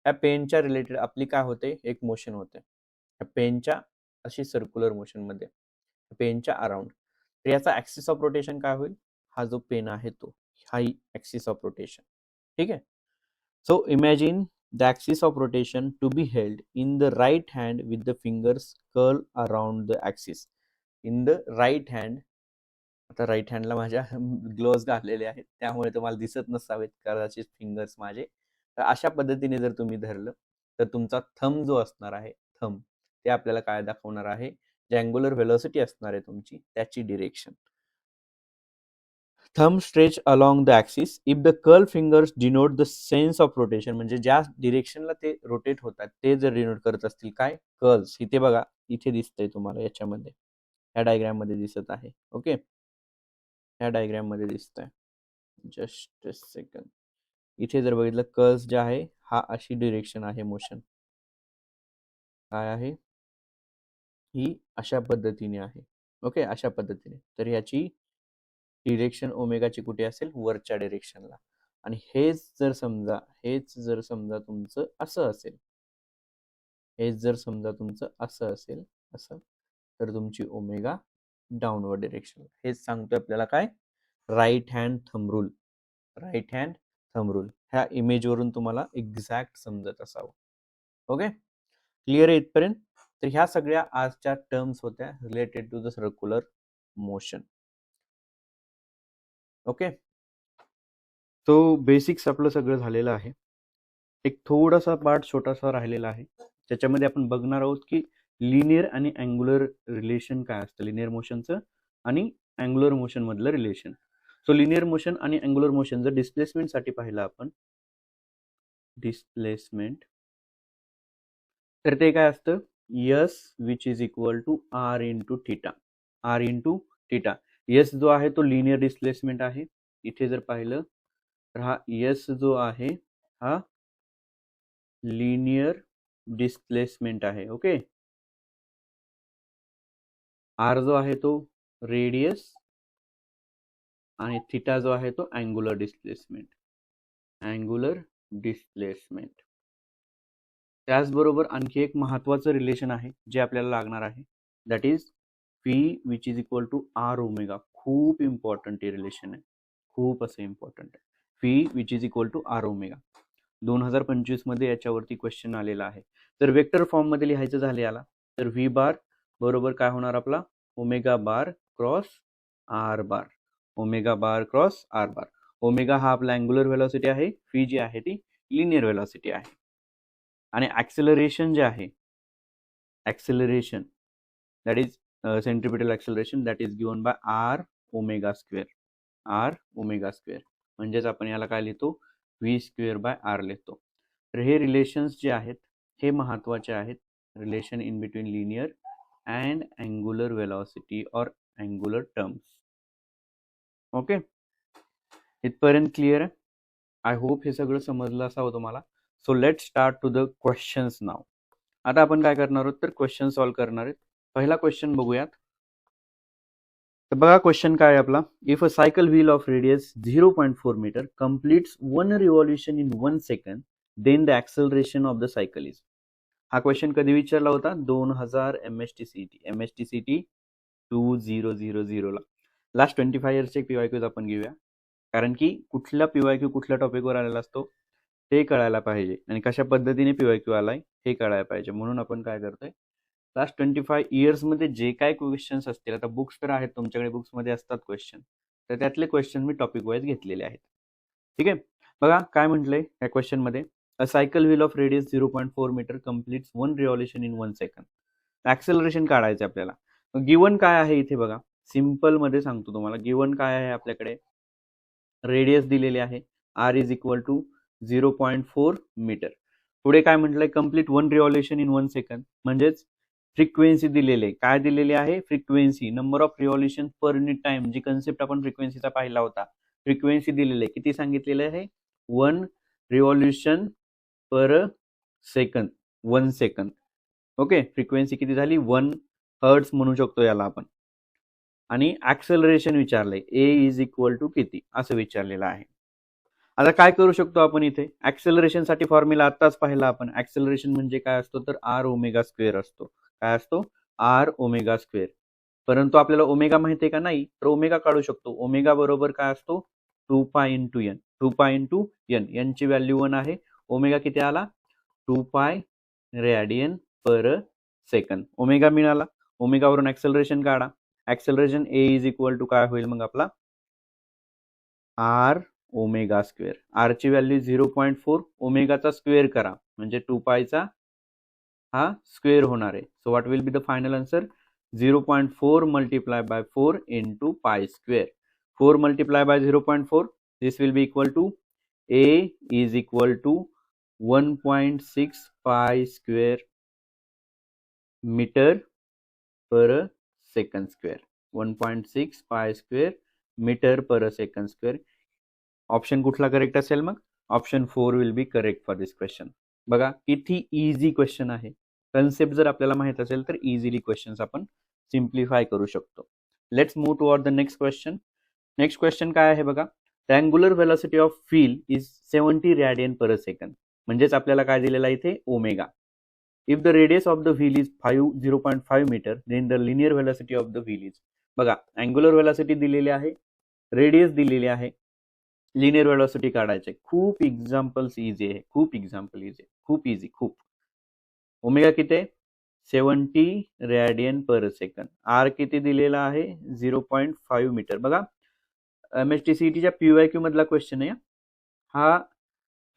या पेनच्या रिलेटेड आपली काय होते? एक मोशन होते पेनच्या अशी सर्क्युलर मोशन मध्ये पेनच्या अराउंड. तर याचा ऍक्सिस ऑफ रोटेशन काय होईल? हा जो पेन आहे तो हा ऍक्सिस ऑफ रोटेशन. ठीक आहे. So imagine the axis of rotation to be held in the right hand with the fingers curl around the axis. In the right hand. आता राईट हँडला माझ्या ग्लोव्ज घातलेले आहेत त्यामुळे तुम्हाला दिसत नसावेत कदाचित फिंगर्स माझे. तर अशा पद्धतीने जर तुम्ही धरलं तर तुमचा थंब जो असणार आहे थंब ते आपल्याला काय दाखवणार आहे? जी अँग्युलर व्हेलॉसिटी असणार आहे तुमची त्याची direction. Thumb stretch along the axis if the curl fingers denote the sense of rotation. म्हणजे ज्या डिरेक्शनला ते रोटेट होतात ते जर डिनोट करत असतील काय? कर्ल्स. इथे बघा इथे दिसतंय तुम्हाला याच्यामध्ये या डायग्राम मध्ये दिसत आहे. ओके. या डायग्राम मध्ये दिसतंय. Just a second. इथे जर बघितलं कर्ल्स जे आहे हा अशी डिरेक्शन आहे मोशन. काय आहे? ही अशा पद्धतीने आहे. ओके. अशा पद्धतीने. तर याची डिरेक्शन ओमेगाची कुठे असेल? वरच्या डिरेक्शनला. आणि हेच जर समजा तुमचं असं असेल, असं, तर तुमची ओमेगा डाऊनवर्ड डिरेक्शन. हेच सांगतोय आपल्याला काय, राईट हँड थंब रूल. ह्या इमेजवरून तुम्हाला एक्झॅक्ट समजत असावं. ओके, क्लिअर आहे इथपर्यंत? तर ह्या सगळ्या आजच्या टर्म्स होत्या related to the circular motion. Okay, तो बेसिक्स आपलं सगळं झालेलं आहे. एक थोडासा पार्ट छोटासा राहिलेला आहे, त्याच्यामध्ये आपण बघणार आहोत की लिनियर आणि अँग्युलर रिलेशन काय असतं, लिनियर मोशनचं आणि अँग्युलर मोशन मधलं रिलेशन. सो लिनियर मोशन आणि अँग्युलर मोशन जर डिस्प्लेसमेंट साठी पाहिलं आपण, डिस्प्लेसमेंट, तर ते काय असतं, yes which is equal to r into theta. Yes जो आहे तो लिनियर डिस्प्लेसमेंट आहे. इथे जर पाहिलं तर हा यस जो आहे हा लिनियर डिस्प्लेसमेंट आहे. ओके, आर जो आहे तो रेडियस आणि थिटा जो आहे तो अँग्युलर डिस्प्लेसमेंट. त्याचबरोबर आणखी एक महत्वाचं रिलेशन आहे जे आपल्याला लागणार आहे, that is v which is equal to r omega. खूप इम्पॉर्टंट हे रिलेशन आहे, खूप असं इम्पॉर्टंट आहे. V which is equal to r omega. 2025 मध्ये याच्यावरती क्वेश्चन आलेला आहे. जर वेक्टर फॉर्म मध्ये लिहायचं झालं याला, तर व्ही बार बरोबर काय होणार आपला, omega bar cross r bar. Omega हा आपला अँग्युलर व्हेलॉसिटी आहे, व्ही जी आहे ती लिनियर व्हेलॉसिटी आहे. आणि ऍक्सेलरेशन जे आहे, that is centripetal acceleration, that is given by r omega square. म्हणजेच आपण याला काय लिहितो, व्ही स्क्वेअर बाय आर लिहितो. तर हे रिलेशन्स जे आहेत हे महत्वाचे आहेत, relation in between linear and angular velocity और अँग्युलर टर्म्स. ओके, इथपर्यंत क्लिअर आहे? आय होप हे सगळं समजलं असावं तुम्हाला. So let start to the questions now. आता आपण काय करणार आहोत, तर क्वेश्चन सॉल्व्ह करणार आहेत. पहिला क्वेश्चन बघूयात. तर बघा क्वेश्चन काय आहे आपला, if a cycle wheel of radius 0.4 metre completes 1 revolution in 1 second, then the acceleration of the cycle is. हा क्वेश्चन कधी विचारला होता, 2000 MSTCT 2000 ला. लास्ट 25 इयर्सचे PYQs आपण घेऊया, कारण की कुठला PYQ कुठल्या टॉपिकवर आलेला असतो ते कळायला पाहिजे आणि कशा पद्धतीने PYQ आलाय हे कळायला पाहिजे. म्हणून आपण काय करतोय, लास्ट 25 इयर्स मध्ये जे काय क्वेश्चन्स असतील, आता बुक्स तर आहेत तुमच्याकडे, बुक्स मध्ये असतात क्वेश्चन, तर त्यातले क्वेश्चन मी टॉपिक वाईज घेतलेले आहेत. ठीक आहे, बघा काय म्हटलंय या क्वेश्चन मध्ये, a cycle wheel of radius 0.4 metre completes 1 revolution in 1 second. Acceleration काढायचं आपल्याला. गिवन काय आहे इथे बघा, सिंपल मध्ये सांगतो तुम्हाला, गिवन काय आहे आपल्याकडे, रेडियस दिलेली आहे r is equal to 0.4 metre. पुढे काय म्हटलंय, कम्प्लीट 1 रिव्हॉल्युशन इन 1 सेकंड, म्हणजेच फ्रिक्वेन्सी दिलेली, काय दिलेली आहे, frequency, number of revolution per unit time, जी कन्सेप्ट आपण फ्रिक्वेन्सीचा पाहिला होता, फ्रिक्वेन्सी दिलेली आहे, किती सांगितलेलं आहे, 1 revolution per second, 1 second. Okay, frequency किती झाली, 1 हर्ट्स म्हणू शकतो याला आपण. आणि ऍक्सेलरेशन विचारलंय, ए इज इक्वल टू किती असं विचारलेलं आहे. आता काय करू शकतो आपण इथे, ऍक्सेलरेशन साठी फॉर्म्युला आताच पाहिला आपण. ऍक्सेलरेशन म्हणजे काय असतो, तर आर ओमेगा स्क्वेअर असतो. काय असतो, आर ओमेगा स्क्वेअर. परंतु आपल्याला ओमेगा माहिती आहे का, नाही, तर ओमेगा काढू शकतो. ओमेगा बरोबर काय असतो, 2 pi into n. 2 pi into n, n ची व्हॅल्यू 1 आहे. ओमेगा किती आला, 2 pi radian per second. Omega मिळाला, ओमेगावरून ऍक्सेलरेशन काढा. Acceleration a is equal to काय होईल मग आपला, आर ओमेगा स्क्वेअर. आर ची व्हॅल्यू 0.4, ओमेगाचा स्क्वेअर करा म्हणजे 2 पायचा हा स्क्वेअर होणार आहे. So what will be the final answer, 0.4 multiply by 4 into pi square. 4 multiply by 0.4, this will be equal to a is equal to 1.6 pi square metre per second square. 1.6 pi square metre per second square. Option कुठला correct असेल मग, option 4 will be correct for this question. बघा किती easy question आहे. Concept जर आपल्याला माहित असेल तर इझिली क्वेश्चन्स आपण सिम्प्लिफाय करू शकतो. Let's move toward the next question. Next question काय आहे बघा, the angular velocity of wheel is 70 radian per second. म्हणजेच आपल्याला काय दिलेलं आहे इथे omega. If the radius of the wheel is 0.5 metre then the linear velocity of the wheel is. बघा अँग्युलर व्हेलॉसिटी दिलेली आहे, रेडियस दिलेली आहे, लिनियर व्हेलॉसिटी काढायचे. खूप एक्झाम्पल्स इझी आहे, खूप एक्झाम्पल इझी, खूप इझी, खूप. ओमेगा किती आहे 70 रेडियन पर सेकंड. आर किती दिलेला आहे 0.5 मीटर. बघा MSTCETच्या PYQ मधला क्वेश्चन आहे हा.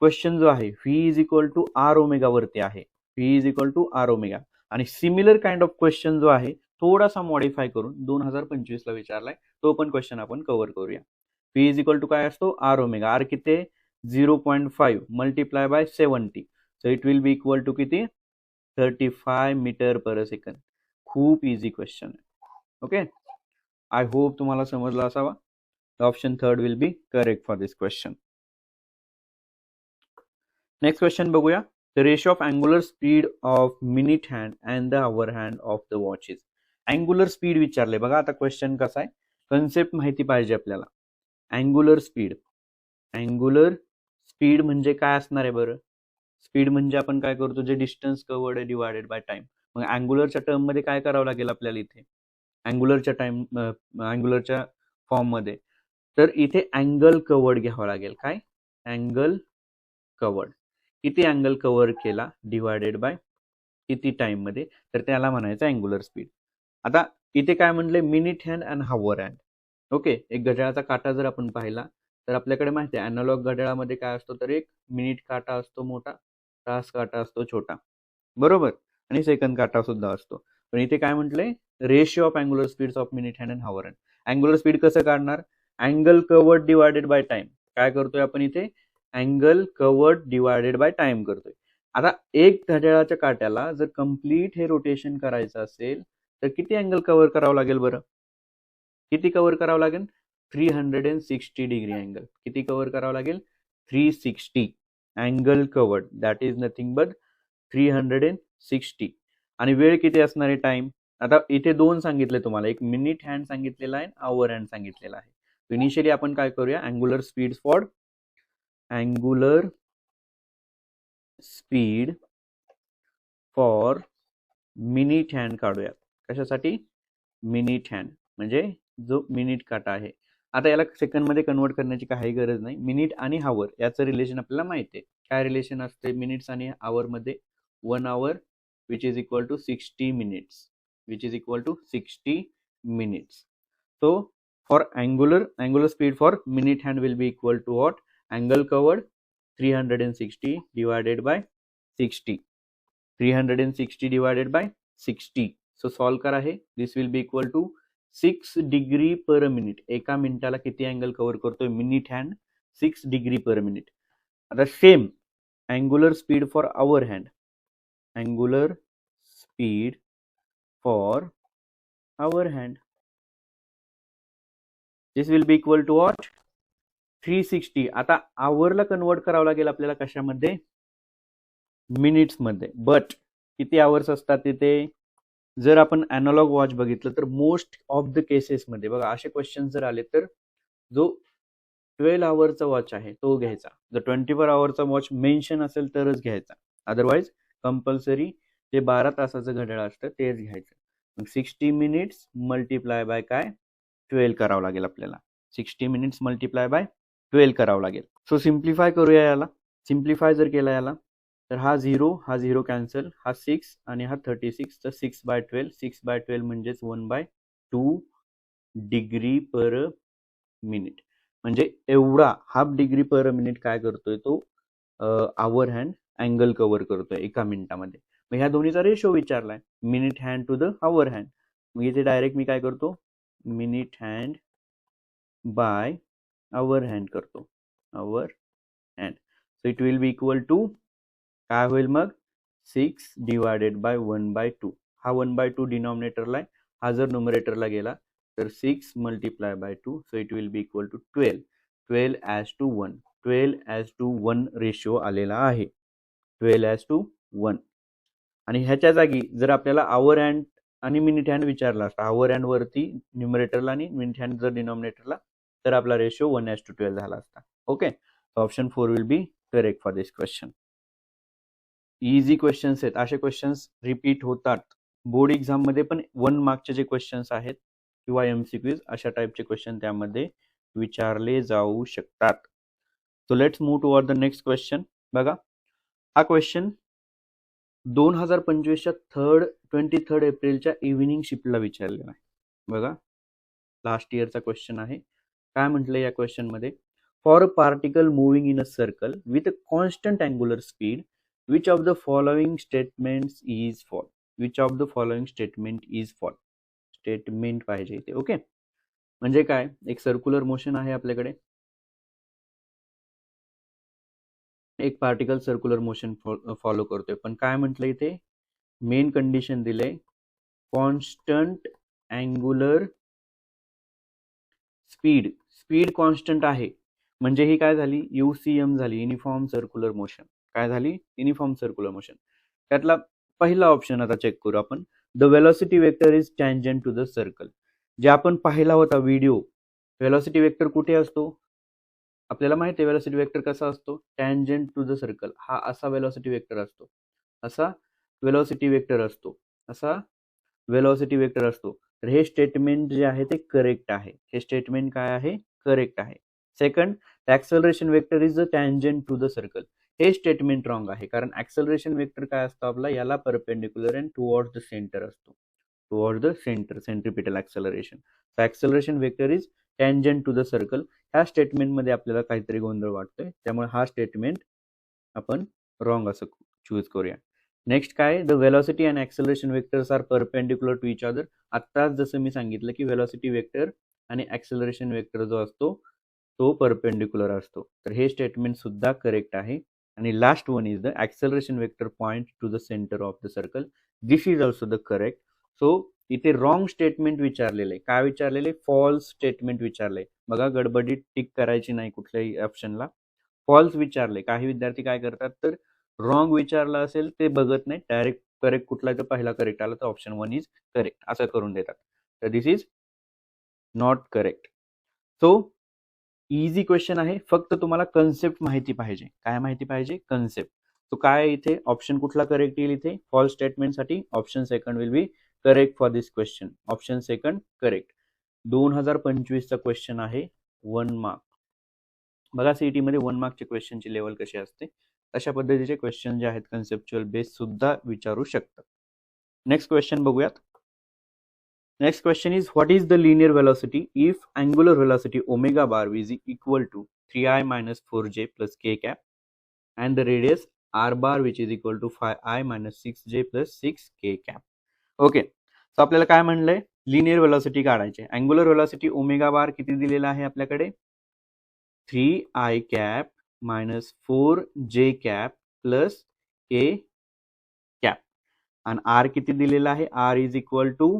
क्वेश्चन जो आहे v is equal to r omega वरती आहे, v is equal to r omega. आणि सिमिलर काइंड ऑफ क्वेश्चन जो आहे थोडासा मॉडिफाय करून 2025 ला विचारलाय, तो पण क्वेश्चन आपण कव्हर करूया. व्ही इज इक्वल टू काय असतो आर ओमेगा. आर किती 0.5 multiply by 70, so it will be equal to किती 35 मीटर पर सेकंड. खूप इझी क्वेश्चन आहे. ओके, आय होप तुम्हाला समजला असावा. Option third will be correct for this question. Next question बघूया. The ratio of angular speed of minute hand and the hour hand of the watches. Angular speed विचारले. बघा आता question कसा आहे, concept माहिती पाहिजे आपल्याला. अँग्युलर स्पीड, अँग्युलर स्पीड म्हणजे काय असणार आहे बरं. स्पीड म्हणजे आपण काय करतो जे distance covered divided by time. मग अँग्युलरच्या टर्म मध्ये काय करावं लागेल आपल्याला इथे अँग्युलरच्या फॉर्म मध्ये. तर इथे अँगल कवर्ड घ्यावं लागेल. काय अँगल कवर्ड, किती अँगल कव्हर केला डिवायडेड बाय किती टाइम मध्ये, तर त्याला म्हणायचं अँग्युलर स्पीड. आता इथे काय म्हणले minute hand and hour hand. Okay, एक घड्याळाचा काटा जर आपण पाहिला तर आपल्याकडे माहिती आहे अॅनालॉग घड्याळामध्ये काय असतो तर एक मिनिट काटा असतो मोठा, तास काटा असतो छोटा, बरोबर, आणि सेकंड काटा सुद्धा असतो. पण इथे काय म्हटलंय ratio of angular speeds of minute hand and hour hand. Angular speed कसं काढणार angle covered divided by time. काय करतोय आपण इथे angle covered divided by time करतोय. आता एक घड्याळाच्या काट्याला जर कंप्लीट हे रोटेशन करायचं असेल तर किती अँगल कव्हर करावं लागेल बरं. किती कव्हर करावं लागेल 360 डिग्री अँगल. किती कव्हर करावं लागेल 360 angle covered. That is nothing but 360. आणि वेळ किती असणार आहे टाइम. आता इथे दोन सांगितले तुम्हाला, एक मिनिट हँड सांगितलेला आहे, आवर हँड सांगितलेला आहे. इनिशियली आपण काय करूया angular speed for angular speed for minute hand काढूया. कशासाठी मिनिट हँड म्हणजे जो मिनिट काटा आहे. आता याला सेकंड मध्ये कन्वर्ट करण्याची काही गरज नाही. मिनिट आणि हावर याचं रिलेशन आपल्याला माहिती आहे. काय रिलेशन असते मिनिट्स आणि आवर मध्ये 1 hour which is equal to 60 minutes, which is equal to 60 minutes. So for angular speed for minute hand will be equal to what angle covered 360 divided by 60, 360 divided by 60. So solve करा हे. This will be equal to 6 degree per minute. एका मिनिटाला किती angle cover करतोय minute hand 6 degree per minute. आता same angular speed for hour hand, angular speed for hour hand this will be equal to what 360. आता आवरला convert करावं लागेल आपल्याला कशामध्ये मिनिट्स मध्ये. बट किती आवर्स असतात तिथे. जर आपण अॅनालॉग वॉच बघितलं तर मोस्ट ऑफ द केसेस मध्ये बघा असे क्वेश्चन जर आले तर जो 12 आवरचा वॉच आहे तो घ्यायचा. जर 24 आवरचा वॉच मेन्शन असेल तरच घ्यायचा. अदरवाइज कंपल्सरी जे 12 तासाचं घड्याळ असतं तेच घ्यायचं. मग 60 मिनिट्स मल्टिप्लाय बाय काय 12 करावं लागेल आपल्याला. 60 मिनिट्स मल्टिप्लाय बाय 12 करावं लागेल. सो सिम्प्लिफाय करूया याला. सिम्प्लिफाय जर केला याला तर हा 0 कॅन्सल, हा 6 आणि हा 36. तर 6/12, 6/12 म्हणजेच 1/2 डिग्री पर मिनिट. म्हणजे एवढा हाफ डिग्री पर मिनिट काय करतोय तो आवर हँड अँगल कव्हर करतोय एका मिनिटामध्ये. मग ह्या दोन्हीचा रेशो विचारलाय minute hand to the hour hand. मग इथे डायरेक्ट मी काय करतो minute hand by hour hand करतो, hour hand. So it will be equal to काय होईल मग 6 डिवायडेड बाय 1/2. हा 1/2 डिनॉमिनेटरला आहे, हा जर न्यूमरेटरला गेला तर 6 multiply by 2. So it will be equal to 12 as to 1 ratio आलेला आहे 12:1. आणि ह्याच्या जागी जर आपल्याला आवर हँड आणि मिनिट हँड विचारला असता, आवर हँड वरती न्यूमरेटरला आणि मिनिट हँड जर डिनॉमिनेटरला, तर आपला रेशो 1:12 झाला असता. Okay, option 4 will be correct for this question. Easy questions आहेत, असे क्वेश्चन्स रिपीट होतात बोर्ड एक्झाम मध्ये पण. 1 मार्कचे जे क्वेश्चन्स आहेत किंवा एमसीक्यूज अशा टाइपचे क्वेश्चन त्यामध्ये विचारले जाऊ शकतात. So let's move toward the next question. बघा, हा क्वेश्चन 2025च्या 23 एप्रिलच्या इव्हिनिंग शिफ्टला विचारलेला आहे. बघा, लास्ट इयरचा क्वेश्चन आहे. काय म्हटलं या क्वेश्चन मध्ये? For a particle moving in a circle with a constant angular speed, which of the following statements is fall? Which of the following statement is fall? Statement पाहिजे इथे. ओके, म्हणजे काय, एक सर्क्युलर मोशन आहे आपल्याकडे, एक particle circular motion follow करतोय, पण काय म्हटलं इथे मेन कंडिशन दिले constant angular speed. Speed constant आहे म्हणजे ही काय झाली, युसीएम झाली, युनिफॉर्म सर्क्युलर मोशन. काय झाली, युनिफॉर्म सर्क्युलर मोशन. त्यातला पहिला ऑप्शन आता चेक करू आपण. The velocity vector is tangent to the circle. जे आपण पाहिला होता व्हिडिओ, वेलोसिटी वेक्टर कुठे असतो आपल्याला माहिती आहे. वेलोसिटी वेक्टर कसा असतो, टँजंट टू द सर्कल. हा असा वेलोसिटी वेक्टर असतो, असा वेलोसिटी वेक्टर असतो, असा वेलोसिटी वेक्टर असतो. तर हे स्टेटमेंट जे आहे ते करेक्ट आहे. हे स्टेटमेंट काय आहे, करेक्ट आहे. Second, acceleration vector is a tangent to the circle. हे स्टेटमेंट रॉंग आहे, कारण ऍक्सेलरेशन वेक्टर काय असतो आपला, याला perpendicular and towards the centre असतो, towards the centre, centripetal acceleration. So acceleration vector is tangent to the circle. ह्या statement मध्ये आपल्याला काहीतरी गोंधळ वाटतोय, त्यामुळे हा स्टेटमेंट आपण रॉंग असं चूज करूया. नेक्स्ट काय, the velocity and acceleration vectors are perpendicular to each other. आत्ताच जसं मी सांगितलं की वेलोसिटी वेक्टर आणि ऍक्सेलरेशन वेक्टर जो असतो तो परपेंडिक्युलर असतो. तर हे स्टेटमेंट सुद्धा करेक्ट आहे. आणि last one is the acceleration vector point two the centre of the circle. This is also the correct. So इथे रॉंग स्टेटमेंट विचारलेले. काय विचारलेले, फॉल्स स्टेटमेंट विचारले. बघा, गडबडीत टिक करायची नाही कुठल्याही ऑप्शनला. फॉल्स विचारले. काही विद्यार्थी काय करतात, तर रॉंग विचारला असेल ते बघत नाही, डायरेक्ट करेक्ट कुठला तर पहिला करेक्ट आला तर ऑप्शन 1 इज करेक्ट असं करून देतात. तर this is not correct. So easy question आहे, फक्त तुम्हाला कन्सेप्ट माहिती पाहिजे. काय माहिती पाहिजे, कन्सेप्ट. तो काय इथे ऑप्शन कुठला करेक्ट येईल इथे फॉल्स स्टेटमेंट साठी? Option second will be correct for this question. Option second correct. 2025 चा क्वेश्चन आहे, 1 मार्क. बघा, सीईटी मध्ये 1 मार्कचे क्वेश्चनची लेवल कशी असते, अशा पद्धतीचे क्वेश्चन जे आहेत कन्सेप्च्युअल बेस सुद्धा विचारू शकतात. नेक्स्ट क्वेश्चन बघूयात. Next question is, what is the linear velocity if angular velocity omega bar is equal to 3i minus 4j plus k cap and the radius r bar which is equal to 5i minus 6j plus 6k cap. Okay, so आपल्याला काय म्हणलंय, linear velocity काढायची. Angular velocity omega बार किती दिलेला आहे आपल्याकडे, 3i cap minus 4j cap plus k cap. आणि r किती दिलेला आहे, r is equal to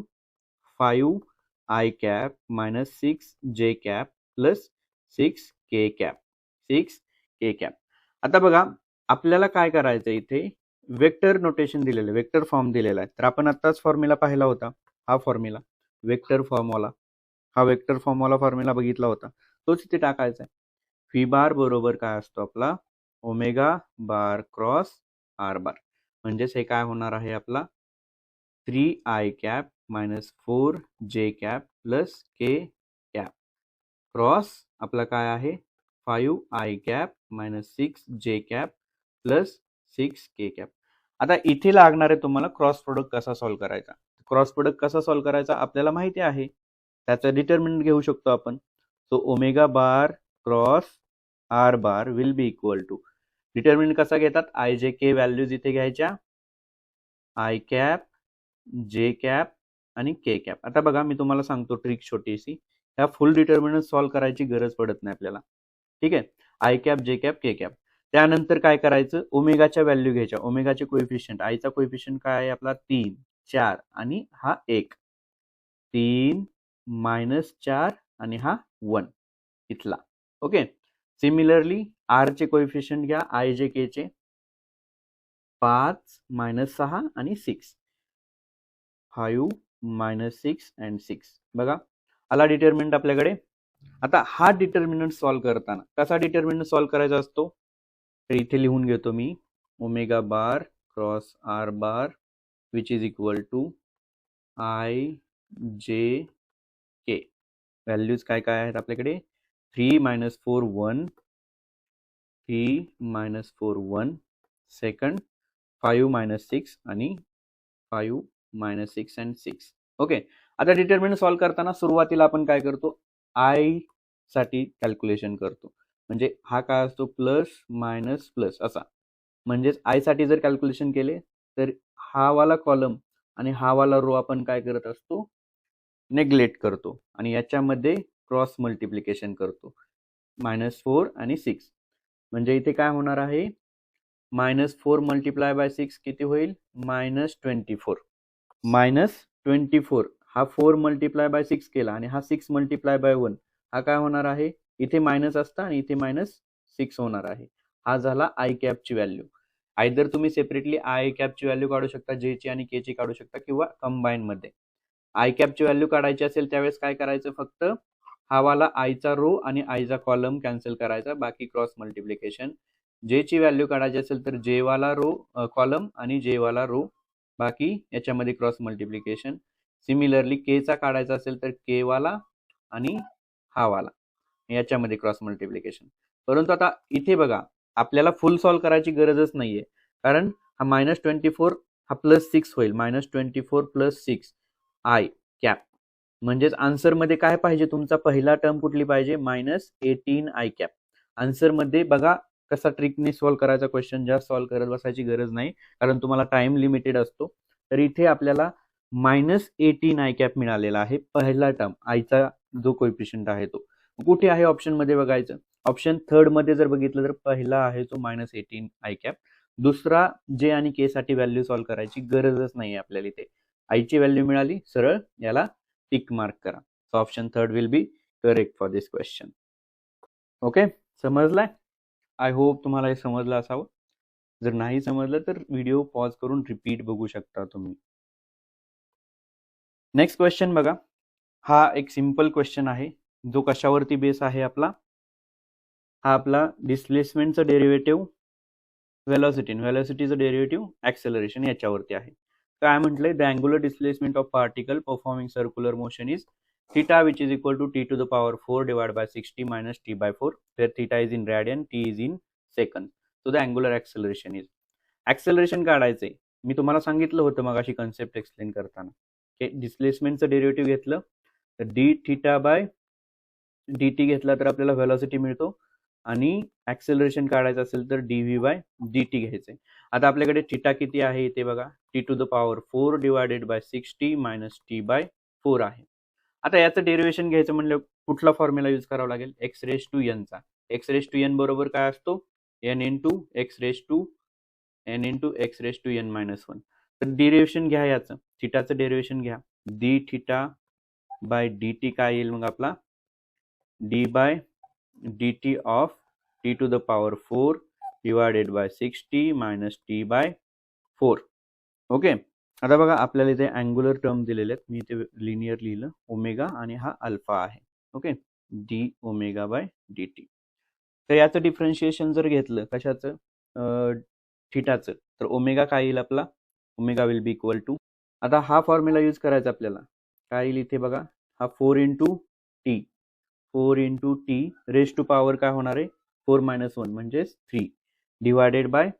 5i cap minus 6j cap plus 6k cap. 6k cap. आता बघा, आपल्याला काय करायचं, इथे वेक्टर नोटेशन दिलेलं, वेक्टर फॉर्म दिलेला आहे. तर आपण आत्ताच फॉर्म्युला पाहिला होता, हा फॉर्म्युला वेक्टर फॉर्म्युला, हा वेक्टर फॉर्म्युला फॉर्म्युला बघितला होता, तोच इथे टाकायचा आहे. व्ही बार बरोबर काय असतो आपला, omega bar cross r bar. म्हणजेच हे काय होणार आहे आपला 3i cap minus 4j cap plus k cap cross आपला काय आहे 5i cap minus 6j cap plus 6k cap. आता इथे लागणार आहे तुम्हाला क्रॉस प्रोडक्ट कसा सॉल्व्ह करायचा. क्रॉस प्रोडक्ट कसा सॉल्व्ह करायचा आपल्याला माहिती आहे, त्याचा डिटर्मिनंट घेऊ शकतो आपण. So omega bar cross r bar will be equal to, determinant कसा घेतात, आय जे के व्हॅल्यूज इथे घ्यायच्या, आय कॅप, जे कॅप आणि के कॅप. आता बघा, मी तुम्हाला सांगतो ट्रिक छोटीशी, ह्या फुल डिटर्मिनंट सॉल्व्ह करायची गरज पडत नाही आपल्याला. ठीक आहे, आय कॅप, जे कॅप, के कॅप. त्यानंतर काय करायचं, ओमेगाच्या व्हॅल्यू घ्यायच्या. ओमेगाचे कोएफिशियंट, आयचा कोएफिशियंट काय आहे आपला 3, 4 आणि हा 1. 3 -4 आणि हा 1 इथला. ओके, सिमिलरली आर चे कोएफिशियंट घ्या, आय जे के चे 5 -6 आणि 6. 5 -6 and 6. बघा, आला डिटर्मिनंट आपल्याकडे. आता हा डिटर्मिनंट सॉल्व्ह करताना कसा डिटर्मिनंट सॉल्व्ह करायचा असतो, तर इथे लिहून घेतो मी omega bar cross r bar which is equal to i j k. Values काय काय आहेत आपल्याकडे, 3 - 4 1, 3 - 4 1, सेकंड 5 - 6 आणि 5 - 6 अँड 6. ओके. आता डिटर्मिनंट सॉल्व्ह करताना सुरुवातीला आपण काय करतो, आय साठी कॅल्क्युलेशन करतो. म्हणजे हा काय असतो, प्लस मायनस प्लस असा. म्हणजेच आय साठी जर कॅल्क्युलेशन केले तर हा वाला कॉलम आणि हा वाला रो आपण काय करत असतो, नेग्लेक्ट करतो आणि याच्यामध्ये क्रॉस मल्टिप्लिकेशन करतो. -4 आणि 6. म्हणजे इथे काय होणार आहे, -4 मल्टिप्लाय बाय 6 किती होईल, -24. -24 हा 4 मल्टिप्लाय बाय 6 केला आणि हा 6 मल्टिप्लाय बाय 1 हा काय होणार आहे, इथे मायनस असता आणि इथे -6 होणार आहे. हा झाला आय कॅपची व्हॅल्यू. आयदर तुम्ही सेपरेटली आय कॅपची व्हॅल्यू काढू शकता, जे ची आणि के ची काढू शकता, किंवा कंबाईन मध्ये. आय कॅपची व्हॅल्यू काढायची असेल त्यावेळेस काय करायचं, फक्त हा वाला आयचा रो आणि आयचा कॉलम कॅन्सल करायचा, बाकी क्रॉस मल्टिप्लिकेशन. जे ची व्हॅल्यू काढायची असेल तर जे वाला रो कॉलम आणि जे वाला रो, बाकी याच्यामध्ये क्रॉस मल्टिप्लिकेशन. सिमिलरली के चा काढायचा असेल तर के वाला आणि हा वाला याच्यामध्ये क्रॉस मल्टिप्लिकेशन. परंतु आता इथे बघा, आपल्याला फुल सॉल्व्ह करायची गरजच नाहीये, कारण हा -24 हा +6 होईल. -24 + 6 आय कॅप. म्हणजेच आन्सर मध्ये काय पाहिजे, तुमचा पहिला टर्म कुठली पाहिजे, -18 आय कॅप. आन्सर मध्ये बघा कसा ट्रिकने सॉल्व्ह करायचा क्वेश्चन, जास्त सॉल्व्ह करत बसायची गरज नाही, कारण तुम्हाला टाइम लिमिटेड असतो. तर इथे आपल्याला -18 आय कॅप मिळालेला आहे, पहिला टर्म आयचा जो कोएफिशियंट आहे तो. कुठे आहे ऑप्शन मध्ये बघायचं, ऑप्शन थर्ड मध्ये जर बघितलं तर पहिला आहे तो -18 आय कॅप. दुसरा जे आणि के साठी व्हॅल्यू सॉल्व्ह करायची गरजच नाही आपल्याला. इथे आयची व्हॅल्यू मिळाली, सरळ याला टिक मार्क करा. So option third will be correct for this question. Okay, समजलाय? आय होप तुम्हाला हे समजलं असावं. जर नाही समजलं तर व्हिडिओ पॉज करून रिपीट बघू शकता तुम्ही. नेक्स्ट क्वेश्चन बघा. हा एक सिंपल क्वेश्चन आहे, जो कशावरती बेस आहे आपला, हा आपला डिस्प्लेसमेंटचं डेरिव्हेटिव्ह व्हेलॉसिटीचं डेरिव्हेटिव्ह ऍक्सेलरेशन याच्यावरती आहे. काय म्हटलंय, the angular displacement of particle performing circular motion is theta which is equal to t to the power 4 divided by 60 minus t by 4, where theta is in radian, t is in second. So the angular acceleration is. Acceleration काढायचंय, मी तुम्हाला सांगितलं होतं मगाशी concept explain करताना. डिस्प्लेसमेंटचं derivative घेतलं तर D theta by D T घेतला तर आपल्याला व्हेलॉसिटी मिळतो, आणि ऍक्सेलरेशन काढायचं असेल तर डीव्ही बाय डी टी घ्यायचंय. आता आपल्याकडे थिटा किती आहे इथे बघा, t to the power 4 divided by 60 minus t by 4 आहे. आता याचं डेरिव्हेशन घ्यायचं म्हणलं कुठला फॉर्म्युला यूज करावा लागेल, एक्स रेस टू एन चा. एक्स रेस टू एन बरोबर काय असतो, n into x raise to n into x raise to n minus 1. तर डेरिव्हेशन घ्या याचं, थिटाचं डेरिव्हेशन घ्या. D theta by D T काय येईल मग आपला, d by D t of t to the power 4 divided by 60 minus t by 4. Okay. आता बघा आपल्याला इथे अँग्युलर टर्म दिलेले आहेत, मी इथे लिनियर लिहिलं, ओमेगा आणि हा अल्फा आहे. Okay, D omega by D T. तर याचं डिफरन्शिएशन जर घेतलं कशाचं, थिटाचं, तर ओमेगा काय येईल आपला, omega will be equal to, आता हा फॉर्म्युला यूज करायचा आपल्याला. काय येईल इथे बघा, हा 4 into t, 4 into t raise to power काय होणार आहे, 4 मायनस 1 म्हणजेच 3 डिवायडेड बाय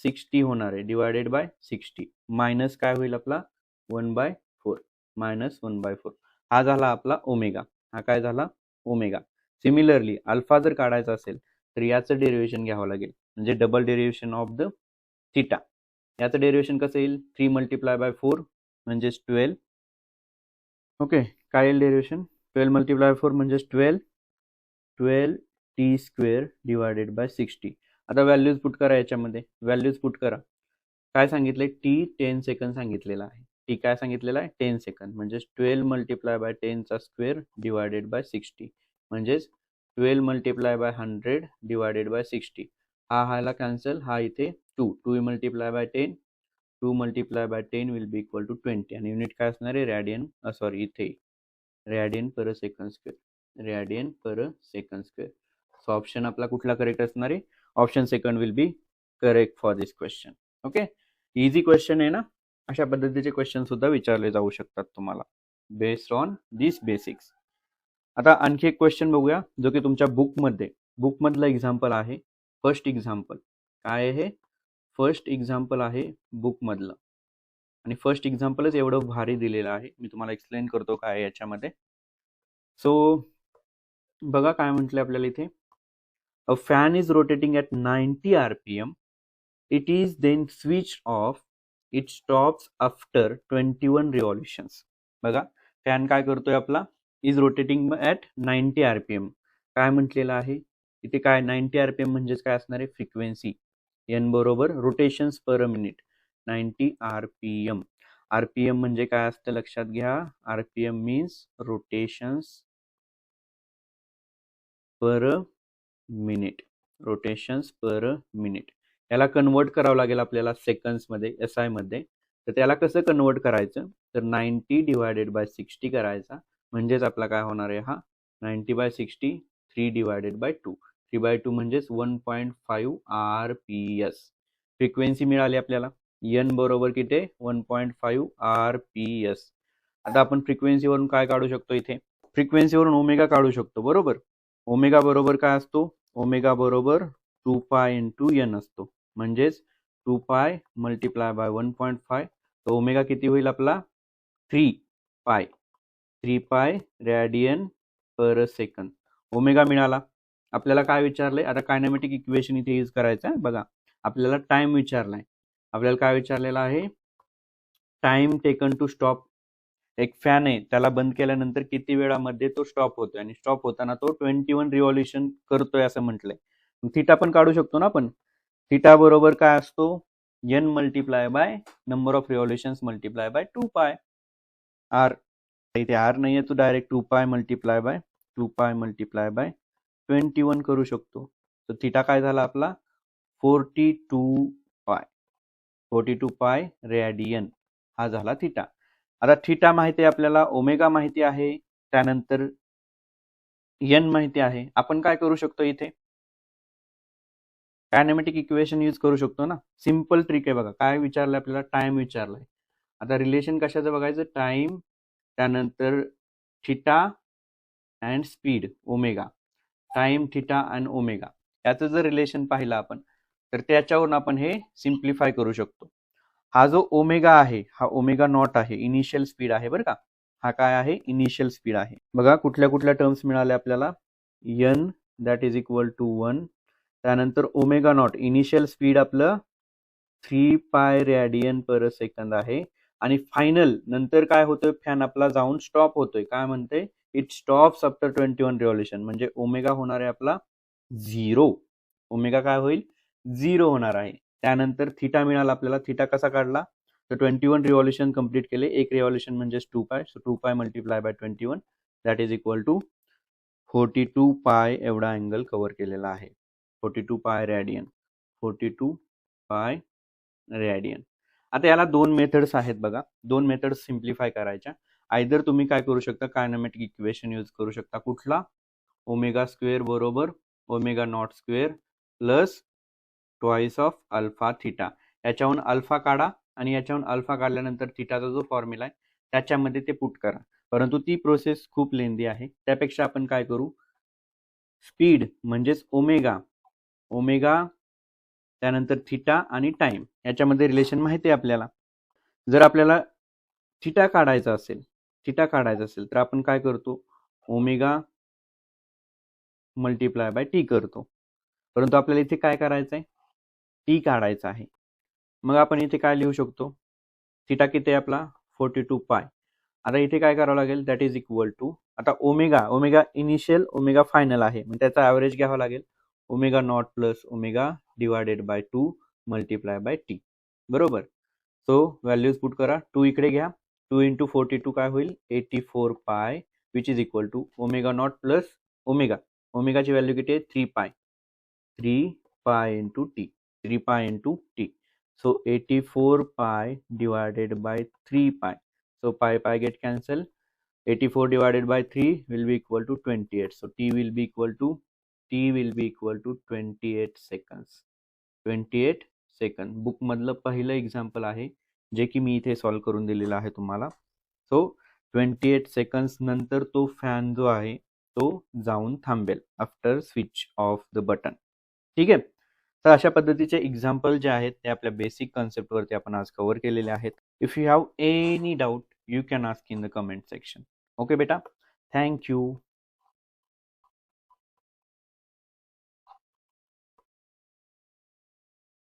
60 होणार आहे, डिवायडेड बाय 60 मायनस काय होईल आपला 1/4, मायनस 1/4. हा झाला आपला ओमेगा, हा काय झाला ओमेगा. सिमिलरली अल्फा जर काढायचा असेल तर याचं डेरिव्हेशन घ्यावं लागेल, म्हणजे double derivation of the theta. याचं डेरिव्हेशन कसं येईल, 3 मल्टिप्लाय बाय 4 म्हणजेच 12. ओके, काय येईल डेरिव्हेशन, 12 मल्टिप्लाय बाय 4 म्हणजेच 12 टी स्क्वेअर डिवायडेड बाय 60. आता व्हॅल्यूज पुट करा याच्यामध्ये, व्हॅल्यूज पुट करा. काय सांगितलंय, टी 10 सेकंद सांगितलेला आहे. टी काय सांगितलेला आहे, 10 सेकंद, म्हणजेच 12 मल्टिप्लाय बाय 10 चा स्क्वेअर डिवायडेड बाय 60, म्हणजेच 12 मल्टिप्लाय बाय 100 डिवायडेड बाय 60. हा ह्याला कॅन्सल, हा इथे 2 multiply by 10, 2 multiply by 10 will be equal to 20, आणि युनिट काय असणार आहे, रॅडियन, सॉरी इथे radian per second square. Radian per second square. So option आपला कुठला करेक्ट असणार आहे? Option second will be correct for this question. Okay, easy question आहे ना. अशा पद्धतीचे क्वेश्चन सुद्धा विचारले जाऊ शकतात तुम्हाला बेस्ड ऑन दिस बेसिक्स. आता आणखी एक क्वेश्चन बघूया जो की तुमच्या बुकमधलं एक्झाम्पल आहे. फर्स्ट एक्झाम्पल काय आहे? फर्स्ट एक्झाम्पल आहे बुकमधलं. आणि फर्स्ट एक्झाम्पलच एवढं भारी दिलेलं आहे. मी तुम्हाला एक्सप्लेन करतो काय याच्यामध्ये. सो बघा काय म्हटलं आपल्याला इथे. A fan is rotating at 90 RPM. It is then switch off. It stops after 21 revolutions. बघा फॅन काय करतोय आपला, इज रोटेटिंग ॲट 90 RPM. काय म्हटलेलं आहे इथे? काय 90 RPM म्हणजेच काय असणार आहे? फ्रिक्वेन्सी. एन बरोबर rotations per minute. 90 RPM. RPM म्हणजे काय असतं लक्षात घ्या. RPM means rotations per minute. Rotations per minute. याला कन्वर्ट करावं लागेल आपल्याला सेकंड्समध्ये, SI मध्ये. तर त्याला कसं कन्वर्ट करायचं? तर 90 डिवायडेड बाय 60 करायचा. म्हणजेच आपला काय होणार आहे हा 90/60 3 डिवायडेड बाय 2. 3/2 म्हणजेच 1.5 RPS. फ्रिक्वेन्सी मिळाली आपल्याला. एन बरोबर किती? 1.5 RPS. आता आपण फ्रिक्वेन्सीवरून काय काढू शकतो इथे? फ्रिक्वेन्सीवरून ओमेगा काढू शकतो बरोबर. ओमेगा बरोबर काय असतो? ओमेगा बरोबर 2 पाय इंटू एन असतो. म्हणजेच 2 पाय मल्टिप्लाय बाय 1.5. तर ओमेगा किती होईल आपला? 3 पाय. 3 pi radian per second. Omega मिळाला. आपल्याला काय विचारलंय आता? कायनेमॅटिक इक्वेशन इथे यूज करायचं आहे. बघा आपल्याला टाइम विचारलाय. आपल्याला काय विचारलेला आहे? Time taken to stop. एक फॅन आहे त्याला बंद केल्यानंतर किती वेळामध्ये तो स्टॉप होतोय, आणि स्टॉप होताना तो 21 रिव्हॉल्युशन करतोय असं म्हटलंय. थिटा पण काढू शकतो ना आपण. थिटा बरोबर काय असतो? N multiply by number of revolutions multiply by 2 pi R. इथे आर नाहीये, तो डायरेक्ट 2 पाय मल्टिप्लाय बाय 21 करू शकतो. तर थिटा काय झाला आपला? 42 पाय. 42 पाय रेडियन हा झाला थिटा. आता थिटा माहिती आहे आपल्याला, ओमेगा माहिती आहे, त्यानंतर एन माहिती आहे. आपण काय करू शकतो इथे? कायनेमॅटिक इक्वेशन यूज करू शकतो ना. सिंपल ट्रिक आहे बघा. काय विचारलंय आपल्याला? टाइम विचारलाय. आता रिलेशन कशाचं बघायचं? टाइम, त्यानंतर theta and speed omega. Time, theta and omega याचं जर रिलेशन पाहिलं आपण तर त्याच्यावरून आपण हे सिम्प्लिफाय करू शकतो. हा जो ओमेगा आहे हा ओमेगा नॉट आहे, इनिशियल स्पीड आहे बरं का. हा काय आहे? इनिशियल स्पीड आहे. बघा कुठल्या कुठल्या टर्म्स मिळाल्या आपल्याला. N that is equal to 1. त्यानंतर ओमेगा नॉट इनिशियल स्पीड आपलं 3 पाय रेडियन पर सेकंद आहे. आणि फायनल नंतर काय होतोय? फॅन आपला जाऊन स्टॉप होतोय. काय म्हणते? It stops after 21 revolution. म्हणजे ओमेगा होणार आहे आपला 0. ओमेगा काय होईल? 0 होणार आहे. त्यानंतर थिटा मिळाला आपल्याला. थिटा कसा काढला? तर 21 रिव्हॉल्युशन कंप्लीट केले. एक रिव्हॉल्युशन म्हणजे 2 पाय. So 2 pi multiply by 21 that is equal to 42 pi एवढा अँगल कव्हर केलेला आहे. 42 पाय रेडियन. 42 pi radian. आता याला 2 मेथड्स आहेत बघा. 2 मेथड्स सिम्प्लिफाय करायच्या. आयदर तुम्ही काय करू शकता? कायनेमॅटिक इक्वेशन यूज करू शकता. कुठला? ओमेगा स्क्वेअर बरोबर omega not square plus twice of alpha theta. याच्याहून अल्फा काढा आणि याच्याहून अल्फा काढल्यानंतर थिटाचा जो फॉर्म्युला आहे त्याच्यामध्ये ते पुट करा. परंतु ती प्रोसेस खूप लेंदी आहे. त्यापेक्षा आपण काय करू? स्पीड म्हणजेच ओमेगा, ओमेगा त्यानंतर थिटा आणि टाइम याच्यामध्ये रिलेशन माहिती आहे आपल्याला. जर आपल्याला थिटा काढायचा असेल तर आपण काय करतो? ओमेगा मल्टिप्लाय बाय टी करतो. परंतु आपल्याला इथे काय करायचं आहे? टी काढायचा आहे. मग आपण इथे काय लिहू शकतो? थिटा किती आहे आपला? 42 पाय. आता इथे काय करावं लागेल? दॅट इज इक्वल टू, आता ओमेगा इनिशियल ओमेगा फायनल आहे, मग त्याचा ॲव्हरेज घ्यावा लागेल. Omega not plus omega divided bye 2 multiply bye T. बरोबर. सो व्हॅल्यूज पुट करा. 2 इकडे घ्या. 2 इंटू 42 काय होईल? 84 pi which is equal to omega not plus omega. ओमेगाची व्हॅल्यू किती आहे? 3 पाय. 3 pi into T. 3 pi into T. So 84 pi divided by 3 pi. So pi get cancel. 84 divided by 3 will be equal to 28. So t will be equal to 28 seconds. 28 second. Book मधलं पहिलं example आहे जे की मी इथे solve करून दिलेलं आहे तुम्हाला. सो 28 सेकंड्स नंतर तो फॅन जो आहे तो जाऊन थांबेल after switch off the button. ठीक आहे. तर अशा पद्धतीचे एक्झाम्पल जे आहेत ते आपल्या बेसिक कॉन्सेप्टवरती आपण आज कव्हर केलेले आहेत. If you have any doubt you can ask in the comment section. Okay बेटा, थँक यू.